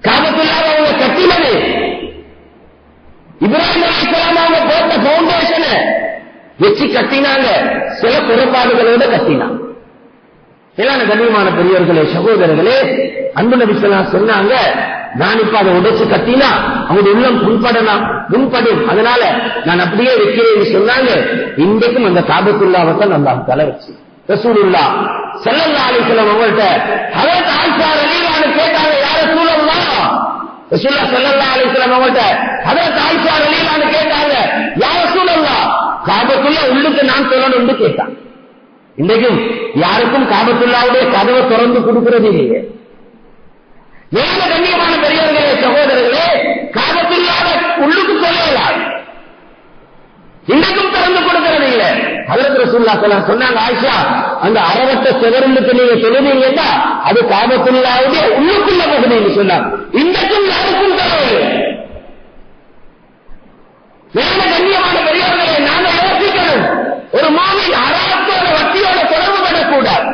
காபத்துல்லாஹ் அவங்க கட்டினது இப்ராஹிம் அலைஹிஸ்ஸலாம் அவங்க போட்ட பவுண்டேஷனை வச்சு கட்டினாங்க, சில குறைபாடுகளோட கட்டினாங்க. மேலான கண்ணியமான பெரியவர்களே, சகோதரர்களே, அன்பு நபி ஸல்லல்லாஹு அலைஹி சொன்னாங்க, நான் இப்ப அதை உடைச்சு கட்டினா அவங்க உள்ளம் புண்படும், அதனால நான் அப்படியே வைக்கிறேன்னு சொன்னாங்க. இன்றைக்கும் அந்த காபத்துல்லாஹ்வை அல்லாஹ் தஆலா வச்சு ரசூலுல்லாஹ் ஸல்லல்லாஹு அலைஹி வஸல்லம் அவங்கள்ட்ட ஹஜ்ரத் ஆயிஷா ரலியல்லாஹு அன்ஹா கேட்டாங்க, யா ரசூலல்லாஹ், ரசூலுல்லாஹ் ஸல்லல்லாஹு அலைஹி வஸல்லம் அவங்கள்ட்ட ஹஜ்ரத் ஆயிஷா ரலியல்லாஹு அன்ஹா கேட்டாங்க, யா ரசூலல்லாஹ், காபத்துல்லாஹ் உள்ளுக்கு நான் சொல்லணும்னு கேட்டாங்க. இன்றைக்கும் யாருக்கும் காபத்துல்லாஹ்வுடைய கதவை திறந்து கொடுக்கிறது இல்லையே. வேற கண்ணியமான பெரியவர்களே, சகோதரர்களே, காபத்துல்லாஹ் உள்ளுக்கு சொல்லலாம், இன்னைக்கும் திறந்து கொடுக்கிறது இல்ல. ஹஜ்ரத் ரசூலுல்லாஹ் ஸல்லல்லாஹு அலைஹி சொன்னாங்க, ஆயிஷா, அந்த அரவட்ட செவருந்துக்கு நீங்க தொழுவீங்கன்னா அது காபத்துல்லாஹ்வுடைய உள்ளுக்குள்ள பகுதின்னு சொன்னாங்க. இன்றைக்கும் யாருக்கும் தரவில்லை. வேற கண்ணியமான பெரியவர்களை நாங்க யோசிக்கணும். ஒரு முஃமின் ஹராத்தோட வட்டியோட தொடர்பு படக்கூடாது.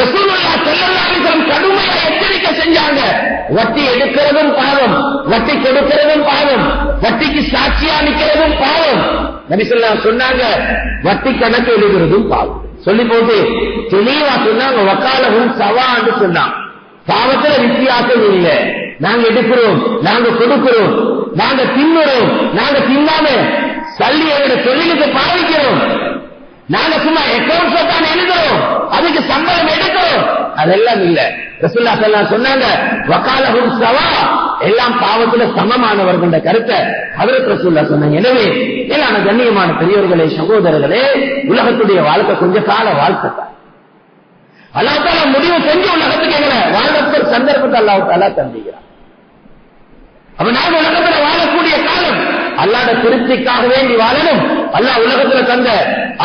ரசூலுல்லாஹ் ஸல்லல்லாஹு அலைஹி வஸல்லம் கடுமையா எச்சரிக்கை செஞ்சாங்க. வட்டி எடுக்கிறதும் பாவம், வட்டி கொடுக்கிறதும் பாவம், வட்டிக்கு சாட்சியா நிக்கிறதும் பாவம். நபி ஸல்லல்லாஹு அலைஹி சொன்னாங்க, வட்டி கணக்கு எழுதுறதும் பாவம். சொல்லி போட்டு தெளிவா சொன்னாங்க, வக்காலஹும் சவான்னு சொன்னாங்க. பாவத்துல வித்தியாசம் இல்லை. நாங்க எடுக்கிறோம், நாங்க கொடுக்கிறோம், நாங்க தின்னுறோம், நாங்க தின்னாம சல்லியோட தொழிலுக்கு பாவிக்கிறோம், நாங்க சும்மா அக்கௌண்ட்ஸ் தான் எழுதுறோம், அதுக்கு சம்பளம் எடுக்கிறோம், அதெல்லாம் இல்ல. ரசூலுல்லாஹ் ஸல்லல்லாஹு அலைஹி சொன்னாங்க, வகாலஹும் ஸவா, எல்லாம் பாவத்துல சமமானவர்கள்ன்ற கருத்தை ஹஜ்ரத் ரசூலுல்லாஹ் சொன்னாங்க. எனவே மேலான கண்ணியமான பெரியவர்களே, சகோதரர்களே, உலகத்துடைய வாழ்க்கை கொஞ்ச கால வாழ்க்கை தான். அல்லாஹ் தஆலா முடிவு செஞ்சு உலகத்துக்கு எங்களை வாழ்க்கை சந்தர்ப்பத்தை அல்லாஹ் தஆலா தந்திக்கிறார். அப்ப நாங்க உலகத்துல வாழக்கூடிய காலம் அல்லாஹ்வுடைய திருப்திக்காக வேண்டி வாழணும். அல்லாஹ் உலகத்துல தந்த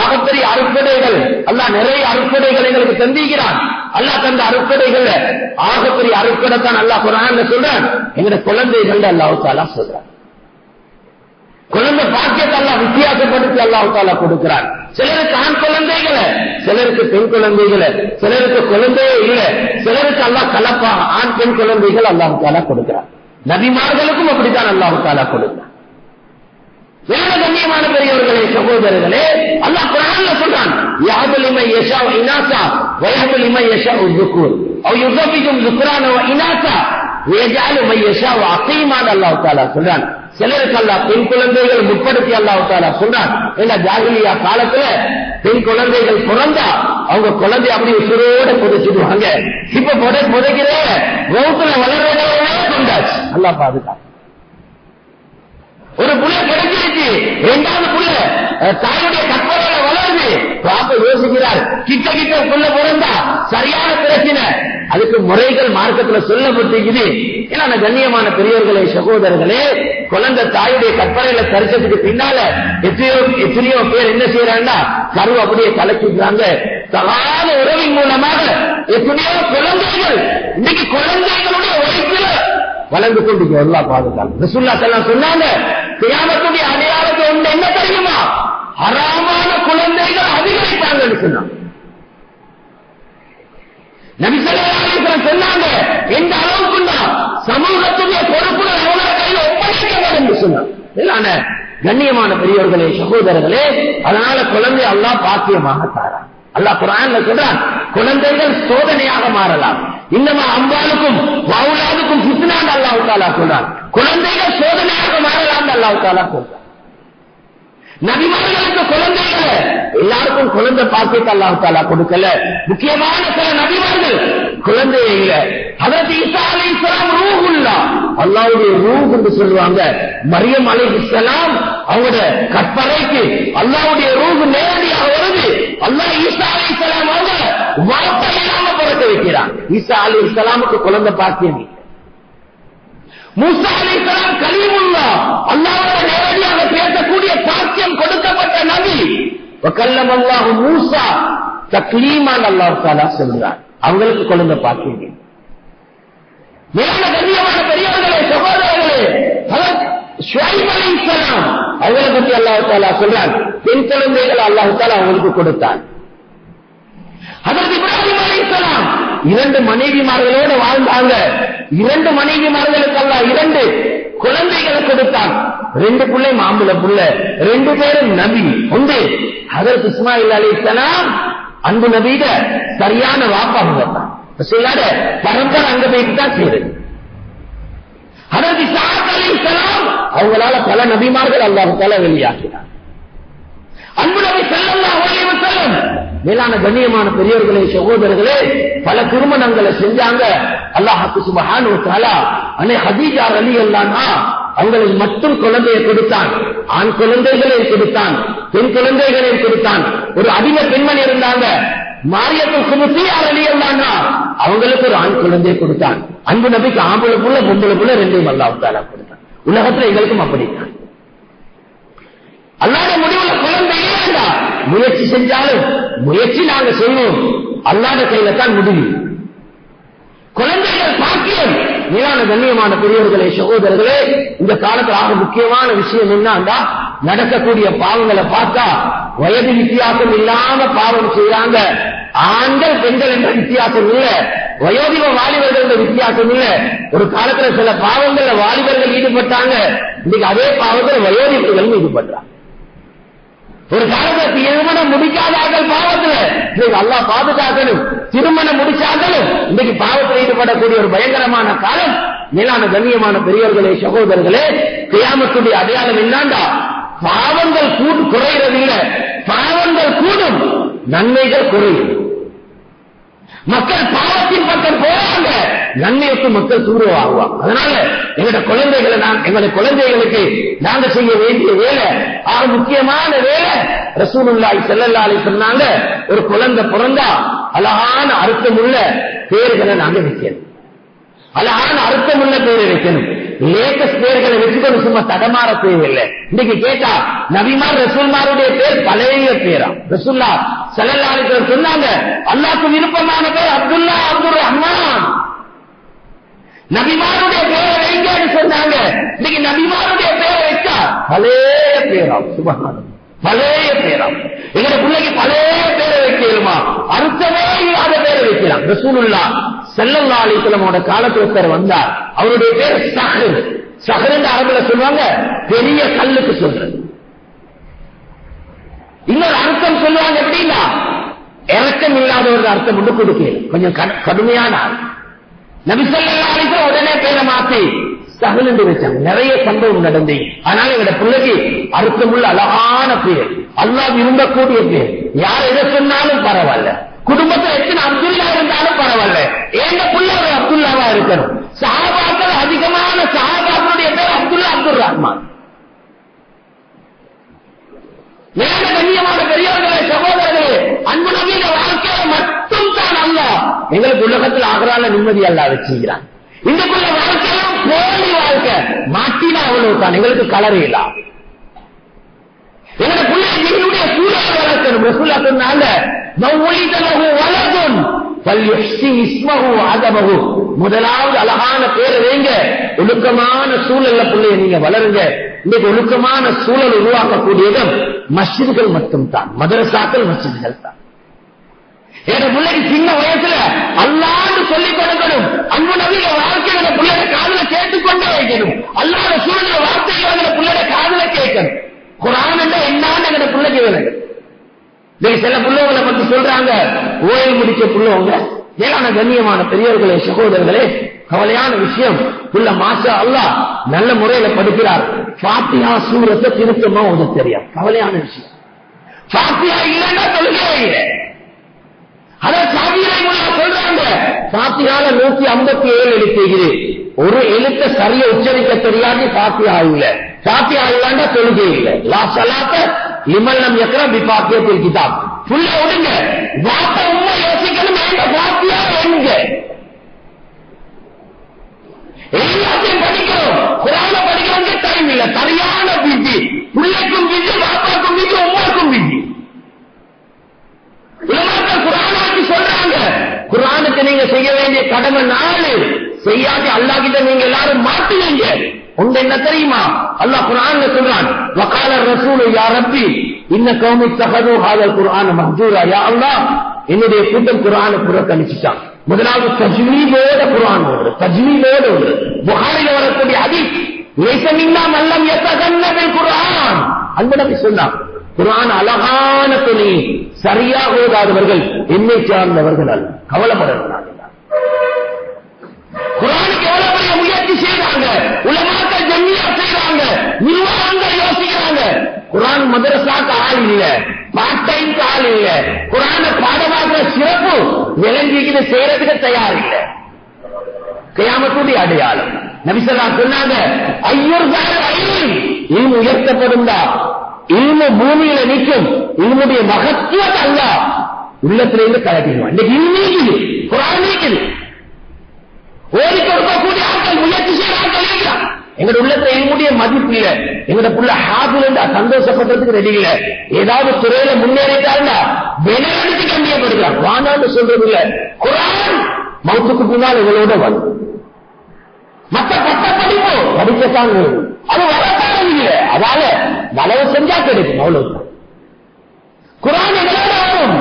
ஆகப்பெரிய அருட்கொடைகள், அல்லாஹ் நிறைய அருட்கொடைகள் எங்களுக்கு தந்திக்கிறான். அல்லாஹ் தந்த அருட்கொடைகள் ஆகப்பெரிய அருட்கொடை தான் அல்லாஹ் குர்ஆன்ல சொல்றான். எங்களுடைய குழந்தைகள் அல்லாஹ் தஆலா சொல்றான். குழந்தை பாக்கியத்தை அல்லாஹ் வித்தியாசப்படுத்தி அல்லாஹ் தஆலா கொடுக்கிறான். சிலருக்கு ஆண் குழந்தைகளை, சிலருக்கு பெண் குழந்தைகளை, சிலருக்கு குழந்தையே இல்லை, சிலருக்கு அல்லாஹ் கலப்பா ஆண் பெண் குழந்தைகள் அல்லாஹ் தஆலா கொடுக்கிறான். நபிமார்களுக்கும் அப்படித்தான் அல்லாஹ் தஆலா கொடுக்கிறான். வேற கண்ணியமான பெரியவர்களே, சகோதரர்களே, அல்லாஹ் குர்ஆன்ல சொல்றான், யஹ்பு லிமன் யஷாஉ இனாஸா வ யஹ்பு லிமன் யஷாஉ ذுக்கூர் அவ் யுஸவ்விஜுஹும் ذுக்ரான வ இனாஸா வ யஜ்அலு மன் யஷாஉ அகீமான் அல்லாஹ் தஆலா சொல்றான். சிலருக்கு அல்லாஹ் பெண் குழந்தைகள் முற்படுத்தி அல்லாஹ் தஆலா சொல்றான். ஏன்னா ஜாஹிலியா காலத்துல பெண் குழந்தைகள் பிறந்தா அவங்க குழந்தை அப்படி உசுரோட புதைச்சிடுவாங்க. இப்ப புதைக்கிற வகுப்புல வளர்றதே கொண்டாச்சு. அல்லாஹ் பாதுகாப்பு. ஒரு புள்ள கிடைச்சிருச்சு, இரண்டாவது புள்ள தாயுடைய கற்பனையில வளருது. பாப்ப யோசிக்கிறார், கிட்ட கிட்ட புள்ள பிறந்தா சரியான பிரச்சனை. அதுக்கு முறைகள் மார்க்கத்துல சொல்லப்பட்டிருக்குது. ஏன்னா கண்ணியமான பெரியவர்களே, சகோதரர்களே, குழந்தை தாயுடைய கற்பனையில தரிசனத்துக்கு பின்னால எத்தனையோ பேர் என்ன செய்யறாங்கன்னா கரு அப்படியே கலக்கிக்கிறாங்க. தகாத உறவின் மூலமாக எத்தனையோ குழந்தைகள் இன்னைக்கு குழந்தைகளுடைய வயிற்றுல வளர்ந்து கொண்டு எல்லா பாதுகாப்பு. ரசூலுல்லாஹ் ஸல்லல்லாஹு அலைஹி சொன்னாங்க, கியாமத்துடைய அடையாளத்தை ஒன்று என்ன தெரியுமா? ஹராமான குழந்தைகள் அதிகரிப்பாங்கன்னு சொன்னாங்க. நபி ஸல்லல்லாஹு அலைஹி வஸல்லம் சொன்னாங்க, எந்த அளவுக்குன்னா சமூகத்துடைய பொறுப்புகள் அவங்களோட கையில் ஒப்படைக்கப்படும் என்று சொன்னாங்க. கண்ணியமான பெரியவர்களே, சகோதரர்களே, அதனால குழந்தை அல்லாஹ் பாக்கியமாக தாரான். அல்லாஹ் குர்ஆன்ல சொல்றான், குழந்தைகள் சோதனையாக மாறலாம். இன்னமா அம்பாலுக்கும் வௌலாதுக்கும் ஃபித்னான்னு அல்லாஹ் தஆலா சொல்றான். குழந்தைகள் சோதனையாக மாறலாம் அல்லாஹ் தஆலா சொல்றான். நபிமார்களுக்கு குழந்தைகள் எல்லாருக்கும் குழந்தை பாக்கியத்தை அல்லாஹ் தஆலா கொடுக்கல. முக்கியமான சில நபிமார்கள் குழந்தையே இல்ல. ஹஜ்ரத் ஈசா அலைஹிஸ்ஸலாம் ரூஹுல்லாஹ், அல்லாஹ்வுடைய ரூஹ் என்று சொல்லுவாங்க. மரியம் அலைஹிஸ்ஸலாம் அவங்களுடைய கற்பனைக்கு அல்லாஹ்வுடைய ரூஹ் நேரடியாக வருது. அல்லாஹ் ஈசா அலைஹிஸ்ஸலாம் அவங்க வார்த்தை இல்லாம பிறக்க வைக்கிறான். ஈசா அலைஹிஸ்ஸலாமுக்கு குழந்தை பாக்கியம் இல்லை. மூசா அலைஹிஸ்ஸலாம் கலீமுல்லாஹ், அல்லாஹ்வோட நேரடியாக பேசக்கூடிய பாக்கியம் கொடுக்கப்பட்ட நபி. வகல்லம அல்லாஹு மூசா தக்லீமான் அல்லாஹ் தஆலா சொல்றார். அவங்களுக்கு குழந்தை பாக்கியம் இல்லை. மேலான கண்ணியமான பெரியவர்களே, சகோதரர்களே, ஹஜ்ரத் ஷுஐப் அலைஹிஸ்ஸலாம் அவங்களை பற்றி அல்லாஹ் தஆலா சொல்றார். பெண் குழந்தைகள் அல்லாஹ் தஆலா அவங்களுக்கு கொடுத்தான். ஹஜ்ரத் இப்ராஹிம் அலைஹிஸ்ஸலாம் 2 மனைவிமார்களோடு வாழ்ந்தாங்க. 2 மனைவிமார்களுக்கு அல்லாஹ் 2 குழந்தைகளை கொடுத்தான். 2 பிள்ளை மாம்புல புள்ள, 2 பேரும் நபி. ஒன்று ஹஜ்ரத் இஸ்மாயில் அலைஹிஸ்ஸலாம் அன்பு நபியிட சரியான வாப்பாக தான் சொல்லாத பரம்பரை அங்க போயிட்டு தான் செய்யுது. ஹஜ்ரத் இஸ்ஹாக் அலைஹிஸ்ஸலாம் அவங்களால பல நபிமார்கள் அல்லாஹ் தஆலா வெளியாக்கினார். அன்பு நபி ஸல்லல்லாஹு அலைஹி வஸல்லம் மேலான கண்ணியமான பெரியவர்களே, சகோதரர்களே, பல திருமணங்களை செஞ்சாங்க. அல்லாஹ் சுப்ஹானஹு வ தஆலா அன்னை ஹதீஜா ரலியல்லாஹு அன்ஹா அவங்களுக்கு மட்டும் குழந்தையை கொடுத்தான். ஆண் குழந்தைகளை கொடுத்தான், பெண் குழந்தைகளை கொடுத்தான். ஒரு அடிமை பெண்மணி இருந்தாங்க, மாரியத்துல் குப்தியா ரலியல்லாஹு அன்ஹா, அவங்களுக்கு ஒரு ஆண் குழந்தையை கொடுத்தான். அன்பு நபிக்கு ஆம்பளை புள்ள பொம்பளை புள்ள 2 அல்லாஹ் தஆலா கொடுத்தான். உலகத்துல எங்களுக்கும் அப்படித்தான். அல்லாஹ்வுடைய முடிவுல குழந்தை இல்லையா? முயற்சி செஞ்சாலும் முயற்சி நாங்க செய்வோம், அல்லாஹ்வுடைய கையில தான் முடிவு. குழந்தைகள் பாக்கியம். மேலான கண்ணியமான பெரியவர்களே, சகோதரர்களே, இந்த காலத்தில் ஆக முக்கியமான விஷயம் என்னன்னா, நடக்கக்கூடிய பாவங்களை பார்த்தா வயது வித்தியாசம் இல்லாம பாவம் செய்யறாங்க. ஆண்கள் பெண்கள் என்ற வித்தியாசம் இல்ல, வயோதிக வாலிபர்கள் என்ற வித்தியாசம் இல்ல. ஒரு காலத்துல சில பாவங்கள்ல வாலிபர்கள் ஈடுபட்டாங்க, இன்னைக்கு அதே பாவத்தில் வயோதிகர்களும் ஈடுபடுறாங்க. ஒரு காலத்துல திருமணம் முடிக்காதார்கள் பாவத்துல, இன்னைக்கு அல்லாஹ் பாதுகாக்கணும். திருமணம் முடிச்சாங்களும் இன்னைக்கு பாவத்தில் ஈடுபடக்கூடிய ஒரு பயங்கரமான காலம். மேலான கண்ணியமான பெரியவர்களே, சகோதரர்களே, கியாமத்துடைய அடையாளம் என்னண்டா, பாவங்கள் குறையறதில்லை, பாவங்கள் கூடும், நன்மைகள் குறையும். மக்கள் பாவத்தின் பக்கம் போறாங்க, நன்மைக்கு மக்கள் தூரமாகுவாங்க. அதனால எங்களுடைய குழந்தைகளுக்கு நாங்க செய்ய வேண்டிய வேலை, ஆக முக்கியமான வேலை, ரசூலுல்லாஹி ஸல்லல்லாஹு அலைஹி சொன்னாங்க, ஒரு குழந்தை பிறந்தா அழகான அர்த்தமுள்ள பேர்களை நாங்க வைக்கணும். அழகான அர்த்தமுள்ள பேரை வைக்கணும். லேட்டஸ்ட் பேர்களை வச்சுக்கணும், சும்மா தடமாற தேவையில்லை. இன்னைக்கு கேட்டா நபிமார் ரசூல்மாருடைய பேர் பழைய பேரா. ரசூலுல்லாஹ் ஸல்லல்லாஹு அலைஹி வஸல்லம் சொன்னாங்க, அல்லாஹ்வுக்கு விருப்பமான பேர் அப்துல்லா, அப்துர் ரஹ்மான். நபிமாருடைய பேரை வைங்கன்னு சொன்னாங்க. இன்னைக்கு நபிமாருடைய பேரை வச்சா பழைய பேரா. சுப்ஹானல்லாஹ், பழைய பேரா. எங்க பிள்ளைக்கு பழைய பேரை வைக்கலுமா? அர்த்தமே இல்லாத பேரை வைக்கலாம். ரசூலுல்லாஹ் ஸல்லல்லாஹு அலைஹி வஸல்லம் காலத்துல ஒருத்தர் வந்தார், அவருடைய பேர் சஹர். சஹர் அரபுல சொல்லுவாங்க பெரிய கல்லுக்கு சொல்றது. இன்னொரு அர்த்தம் சொல்லுவாங்க எப்படின்னா, இறக்கம் இல்லாத ஒரு அர்த்தம் ஒன்று கொடுக்கல, கொஞ்சம் கடுமையான ஆள். நபி ஸல்லல்லாஹு அலைஹி வஸல்லம் உடனே பேரை மாத்தி சஹல் என்று வச்சாங்க. நிறைய சம்பவம் நடந்து, அதனால எங்க பிள்ளைக்கு அர்த்தமுள்ள அழகான பேர், அல்லாஹ் விரும்பக்கூடிய பேர். யார் எதை சொன்னாலும் பரவாயில்ல, குடும்பத்தில் எத்தனை அப்துல்லா இருந்தாலும் பரவாயில்ல, எங்க புள்ள அப்துல்லாவா இருக்கணும். சஹாபாக்கள் அதிகமான சஹாபாக்களுடைய பேர் அப்துல்லா, அப்துர் ரஹ்மான். மேல கண்ணியமான பெரியவர்களே, சகோதரர்களே, அன்பு நபியில வாழ்க்கையை மட்டும் தான் அல்லாஹ் எங்களுக்கு உலகத்தில் ஆகிறால நிம்மதி அல்லாஹ் வச்சுக்கிறான். இந்தக்குள்ள வாழ்க்கையும் போலி வாழ்க்கை மாட்டினா அவ்வளவு தான், எங்களுக்கு கலர் இல்ல. எங்களுடைய பிள்ளைகளுடைய சூழலை வளர்க்கணும். ரசூலுல்லாஹ் சொன்னாங்க, முதலாவது அழகான பேரை வைங்க, ஒழுக்கமான சூழல்ல பிள்ளைய நீங்க வளருங்க. இன்னைக்கு ஒழுக்கமான சூழல் உருவாக்கக்கூடியதும் மஸ்ஜிதுகள் மட்டும் தான், மதரசாக்கள் மஸ்ஜிதுகள் தான். என் பிள்ளைக்கு சின்ன வயசுல அல்லாஹ்னு சொல்லிக் கொடுக்கணும். அன்பு நபியில வாழ்க்கையில பிள்ளைய காதுல கேட்டுக்கொண்டே வைக்கணும். அல்லாஹ்வுடைய சூழல வார்த்தைகளை பிள்ளைய காதுல கேட்கணும். குர்ஆன் என்னன்னு எங்க பிள்ளைக்கு வேணும். சில பிள்ளைகளை பத்தி சொல்றாங்க, ஓய்வு முடிச்ச பிள்ளைங்க. மேலான கண்ணியமான பெரியவர்களே, சகோதரர்களே, கவலையான விஷயம், புள்ள மாஷா அல்லாஹ் நல்ல முறையில படிக்கிறார், ஃபாத்திஹா சூரத்தை திருத்தமா ஓத தெரியும். கவலையான விஷயம். ஃபாத்திஹா இல்லைன்னா தொழுகவே இல்லை. அதான் சொல்றாங்க, ஃபாத்திஹால 157 எழுத்துகிறது, ஒரு எழுத்த சரியா உச்சரிக்க தெரியாது, ஃபாத்திஹா இல்ல. ஃபாத்திஹா இல்லன்னா தொழுகை இல்லை. லா ஸலாத்த லிமன் லம் யக்ரா பிஃபாத்திஹத்தில் கிதாப். புள்ள விடுங்க, வாப்பா உம்மா யோசிக்கணும், எங்க ஃபாத்திஹா எங்க? எல்லாத்தையும் படிக்கிறோம், குர்ஆன படிக்கிறவங்க டைம் இல்ல, சரியான பிஸி. பிள்ளைக்கும் பிஸி, வாப்பாக்கும் பிஸி, உம்மாக்கும் பிஸி. உலமாக்கள் குர்ஆனுக்கு சொல்றாங்க, குர்ஆனுக்கு நீங்க செய்ய வேண்டிய கடமை 4 செய்யாத அல்லாஹ் கிட்ட நீங்க எல்லாரும் மாட்டுவீங்க. ஒன்று என்ன தெரியுமா? அல்லாஹ் குர்ஆன்ல சொல்றான், வகால ரசூல் யா ரப்பி இன்ன கௌமி தஹது ஹாதல் குர்ஆன் மஹ்ஜூரா. யா அல்லாஹ், என்னுடைய கூட்டம் குர்ஆனை புறக்கணிச்சிட்டான். முதலாவது தஜ்வீதோட குர்ஆன் ஓடுது, தஜ்வீதோட ஓடுது. புகாரில வரக்கூடிய ஹதீஸ், லைஸ மின்னா மல்லம் யதகன்ன பில் குர்ஆன். அன்பு நபி சொன்னார், குர்ஆன் அழகான துணி சரியாக ஓதாதவர்கள் என்னை சார்ந்தவர்கள் அல்ல. கவலைப்படணும். குர்ஆனுக்கு எவ்வளவு பெரிய முயற்சி செய்றாங்க, உலமாக்கள் ஜம்மியா செய்றாங்க, நிர்வாகங்கள் யோசிக்கிறாங்க. குர்ஆன் மதரசாக்கு ஆள் இல்ல, பார்ட் டைம்க்கு ஆள் இல்ல. குர்ஆன பாடமாக்குற சிறப்பு விளங்கிக்கிட்டு செய்யறதுக்கு தயார் இல்ல. கியாமத்துடைய அடையாளம். நபி ஸல்லல்லாஹு அலைஹி சொன்னாங்க, இல்மு உயர்த்தப்படும்டா, இல்மு பூமியில நிற்கும். இல்முடைய மகத்துவத்தை அல்லாஹ் உள்ளத்திலிருந்து கலட்டிடுவான். இன்னைக்கு இல்மு இருக்குது, குர்ஆன் இருக்குது. ஓடி கொடுக்கக்கூடிய ஆட்கள், முயற்சி செய்கிற ஆட்கள் இருக்கிறான். எங்கட உள்ளத்தை என்னுடைய மதிப்பு இல்ல, எங்கட புள்ள ஹாபில் சந்தோஷப்படுறதுக்கு ரெடி இல்ல, ஏதாவது துறையில முன்னேறிட்டாருன்னா வெளியெடுத்து கண்டியப்படுகிறார். வானான்னு சொல்றது இல்ல, குர்ஆன் மௌத்துக்கு பின்னால் இவளோட வரும். மற்ற பட்ட படிப்பு படிக்கத்தான் வேணும், அது வரத்தான் இல்லை. அதால வளவு செஞ்சா கிடைக்கும், அவ்வளவு. குர்ஆன் எங்களோட வரும்.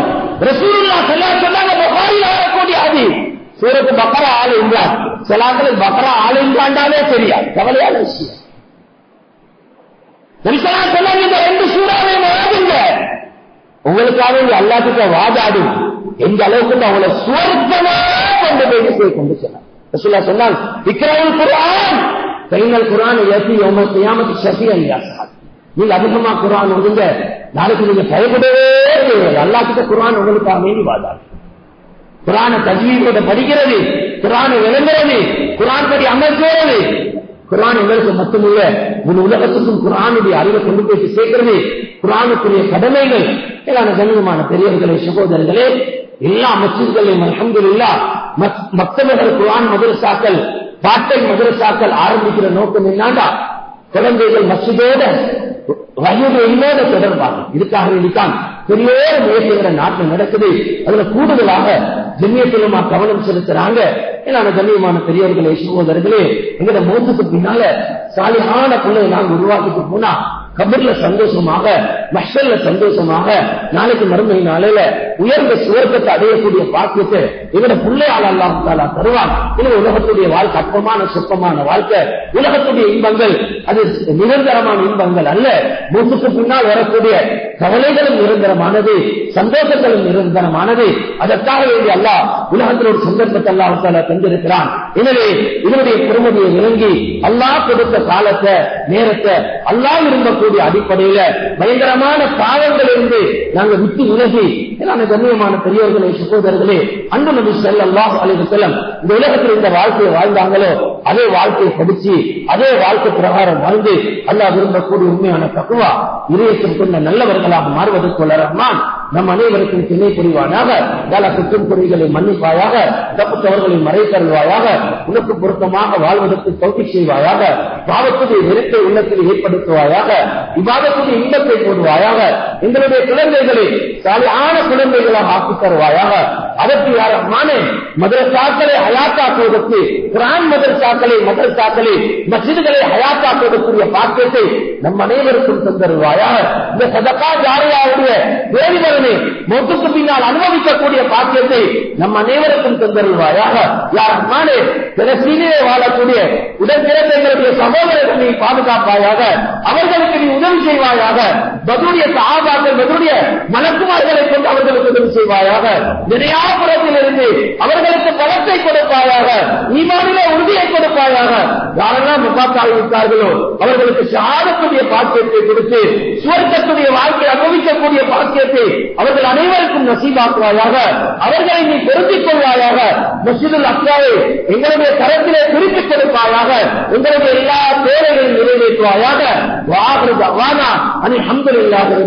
ரசூலுல்லாஹ் ஸல்லல்லாஹு அலைஹி வஸல்லம் புகாரில வரக்கூடிய ஹதீஸ், சூரத்து பக்ரா ஆல் இம்ரான். சிலாக்களுக்கு பக்ரா ஆல் இம்ரான்டாலே தெரியா, கவலையான விஷயம். நபி ஸல்லல்லாஹு அலைஹி வஸல்லம் இந்த ரெண்டு சூறாவை ஓதுங்க, உங்களுக்காக அல்லாஹ்கிட்ட வாதாடும் எந்த அளவுக்கு அவங்கள சுவர்க்கமா கொண்டு போய் கொண்டு சொன்னார். ரசூலுல்லாஹ் சொன்னாங்க, இக்ராவுல் குர்ஆன் ஃபைனல் குர்ஆன் யஸி யௌமல் கியாமத்தி ஷஃபியன் லிஅஸ்ஹாப். நீங்க அதிகமா குர்ஆன் ஓதுங்க, நாளைக்கு நீங்க பயப்படவே இல்லை. அல்லாஹ்கிட்ட குர்ஆன் உங்களுக்காக வேண்டி வாதாடும். குர்ஆனை தஜ்வீதோட படிக்கிறது, குர்ஆனை விளங்குறது, குர்ஆன் படி அமல் செய்வது. குர்ஆன் எங்களுக்கு மட்டுமில்ல, முழு உலகத்துக்கும் குர்ஆனுடைய அறிவை கொண்டு போய் சேர்க்கிறது குர்ஆனுக்குரிய கடமைகள். கண்ணியமான பெரியவர்களே, சகோதரர்களே, எல்லா மஸ்ஜித்களையும் அல்ஹம்துலில்லாஹ் மக்தபுகள், குர்ஆன் மதரசாக்கள், பாட்டை மதரசாக்கள் ஆரம்பிக்கிற நோக்கம் என்னன்னா, குழந்தைகள் மஸ்ஜிதோட வயதோட தொடர்பாக இதுக்காக வேண்டித்தான் பெரிய முயற்சிகளை நாட்டில் நடக்குது. அதுல கூடுதலாக ஜம்மியத்துலமா கவனம் செலுத்துறாங்க. ஏன்னா கண்ணியமான பெரியவர்களே, சகோதரர்களே, எங்கட மௌத்துக்கு பின்னால சாலிஹான பிள்ளையை நாங்கள் உருவாக்கிட்டு போனா கபர்ல சந்தோஷமாக, மஹ்ஷர்ல சந்தோஷமாக, நாளைக்கு மறுமை நாளையில உயர்ந்த சுவர்க்கத்தை அடையக்கூடிய பாக்கியத்தை எங்கட பிள்ளையால் அல்லாஹ் தஆலா தருவான். இது உலகத்துடைய வாழ்க்கை அற்பமான சொற்பமான வாழ்க்கை. உலகத்துடைய இன்பங்கள் அது நிரந்தரமான இன்பங்கள் அல்ல. மௌத்துக்கு பின்னால் வரக்கூடிய கவலைகளும் நிரந்தரமானது, சந்தோஷங்களும் நிரந்தரமானது. அதற்காக வேண்டிய அல்லாஹ் உலகத்தில் ஒரு சந்தர்ப்பத்தை அல்லாஹ் தஆலா தந்திருக்கிறான். எனவே இதனுடைய பெருமதியை விளங்கி அல்லாஹ் கொடுத்த காலத்தை, நேரத்தை, அல்லாஹ் விரும்பக்கூடிய அடிப்படையில பயங்கரமான பாவங்கள் இருந்து நாங்கள் விட்டு விலகி, கண்ணியமான பெரியவர்களே, சகோதரர்களே, அன்பு நபி ஸல்லல்லாஹு அலைஹி வஸல்லம் இந்த உலகத்தில் இந்த வாழ்க்கையை வாழ்ந்தாங்களோ அதே வாழ்க்கையை படிச்சு அதே வாழ்க்கை பிரகாரம் வாழ்ந்து அல்லாஹ் விரும்பக்கூடிய உண்மையான தக்வா இதயத்தில் கொண்ட நல்லவர்களாக மாறுவதற்கு வல்ல ரஹ்மான் நம் அனைவருக்கும் துணை புரிவானாக. குற்றம் குறைகளை மன்னிப்பாயாக, தப்பு தவறுகளை மறைத்தருள்வாயாக, உனக்கு பொருத்தமாக வாழ்வதற்கு தௌஃபீக் செய்வாயாக, பாவத்துடைய வெறுப்பை உள்ளத்தில் ஏற்படுத்துவாயாக, இபாதத்துடைய இன்பத்தை போடுவாயாக, எங்களுடைய குழந்தைகளை சாலிஹான குழந்தைகளாக ஆக்கி தருவாயாக. அதற்கு யார் ரஹ்மானே மதரசாக்களை ஹயாத்தாக்குவதற்கு, குர்ஆன் மதரசாக்களை மஸ்ஜிதுகளை ஹயாத்தாக்குவதற்குரிய பாக்கியத்தை நம் அனைவருக்கும் தந்தருவாயாக. இந்த சதகா ஜாரியாவுடைய வேறுபலனை மௌத்துக்கு பின்னால் அனுபவிக்கக்கூடிய பாக்கியத்தை நம் அனைவருக்கும் தந்தருவாயாக. யார் ரஹ்மானே பலஸ்தீனிலே வாழக்கூடிய உடன்பிறந்த எங்களுடைய சகோதரர்களை பாதுகாப்பாயாக, அவர்களுக்கு நீ உதவி செய்வாயாக. பத்ருடைய சஹாபாக்கள், பத்ருடைய மலக்குமார்களை கொண்டு அவர்களுக்கு உதவி செய்வாயாக. நிறையாபுரத்திலிருந்து அவர்களுக்கு பலத்தை கொடுப்பாயாக, ஈமானிலே உறுதியை கொடுப்பாயாக. யாரெல்லாம் முபாத்தாகிவிட்டார்களோ அவர்களுக்கு ஷஹாதத்துடைய பாக்கியத்தை கொடுத்து சுவர்க்கத்துடைய வாழ்க்கை அனுபவிக்கக்கூடிய பாக்கியத்தை அவர்கள் அனைவருக்கும் நசீபாக்குவாயாக. அவர்களை நீ பொருந்திக் கொள்வாயாக. மஸ்ஜிதுல் அக்ஸாவை எங்களுடைய கரத்திலே குறிப்பிக் கொடுப்பாயாக. எங்களுடைய எல்லா தேவைகளையும் நிறைவேற்றுவாயாக. வாஹிரு தஅவானா அனில் ஹம்துலில்லாஹி.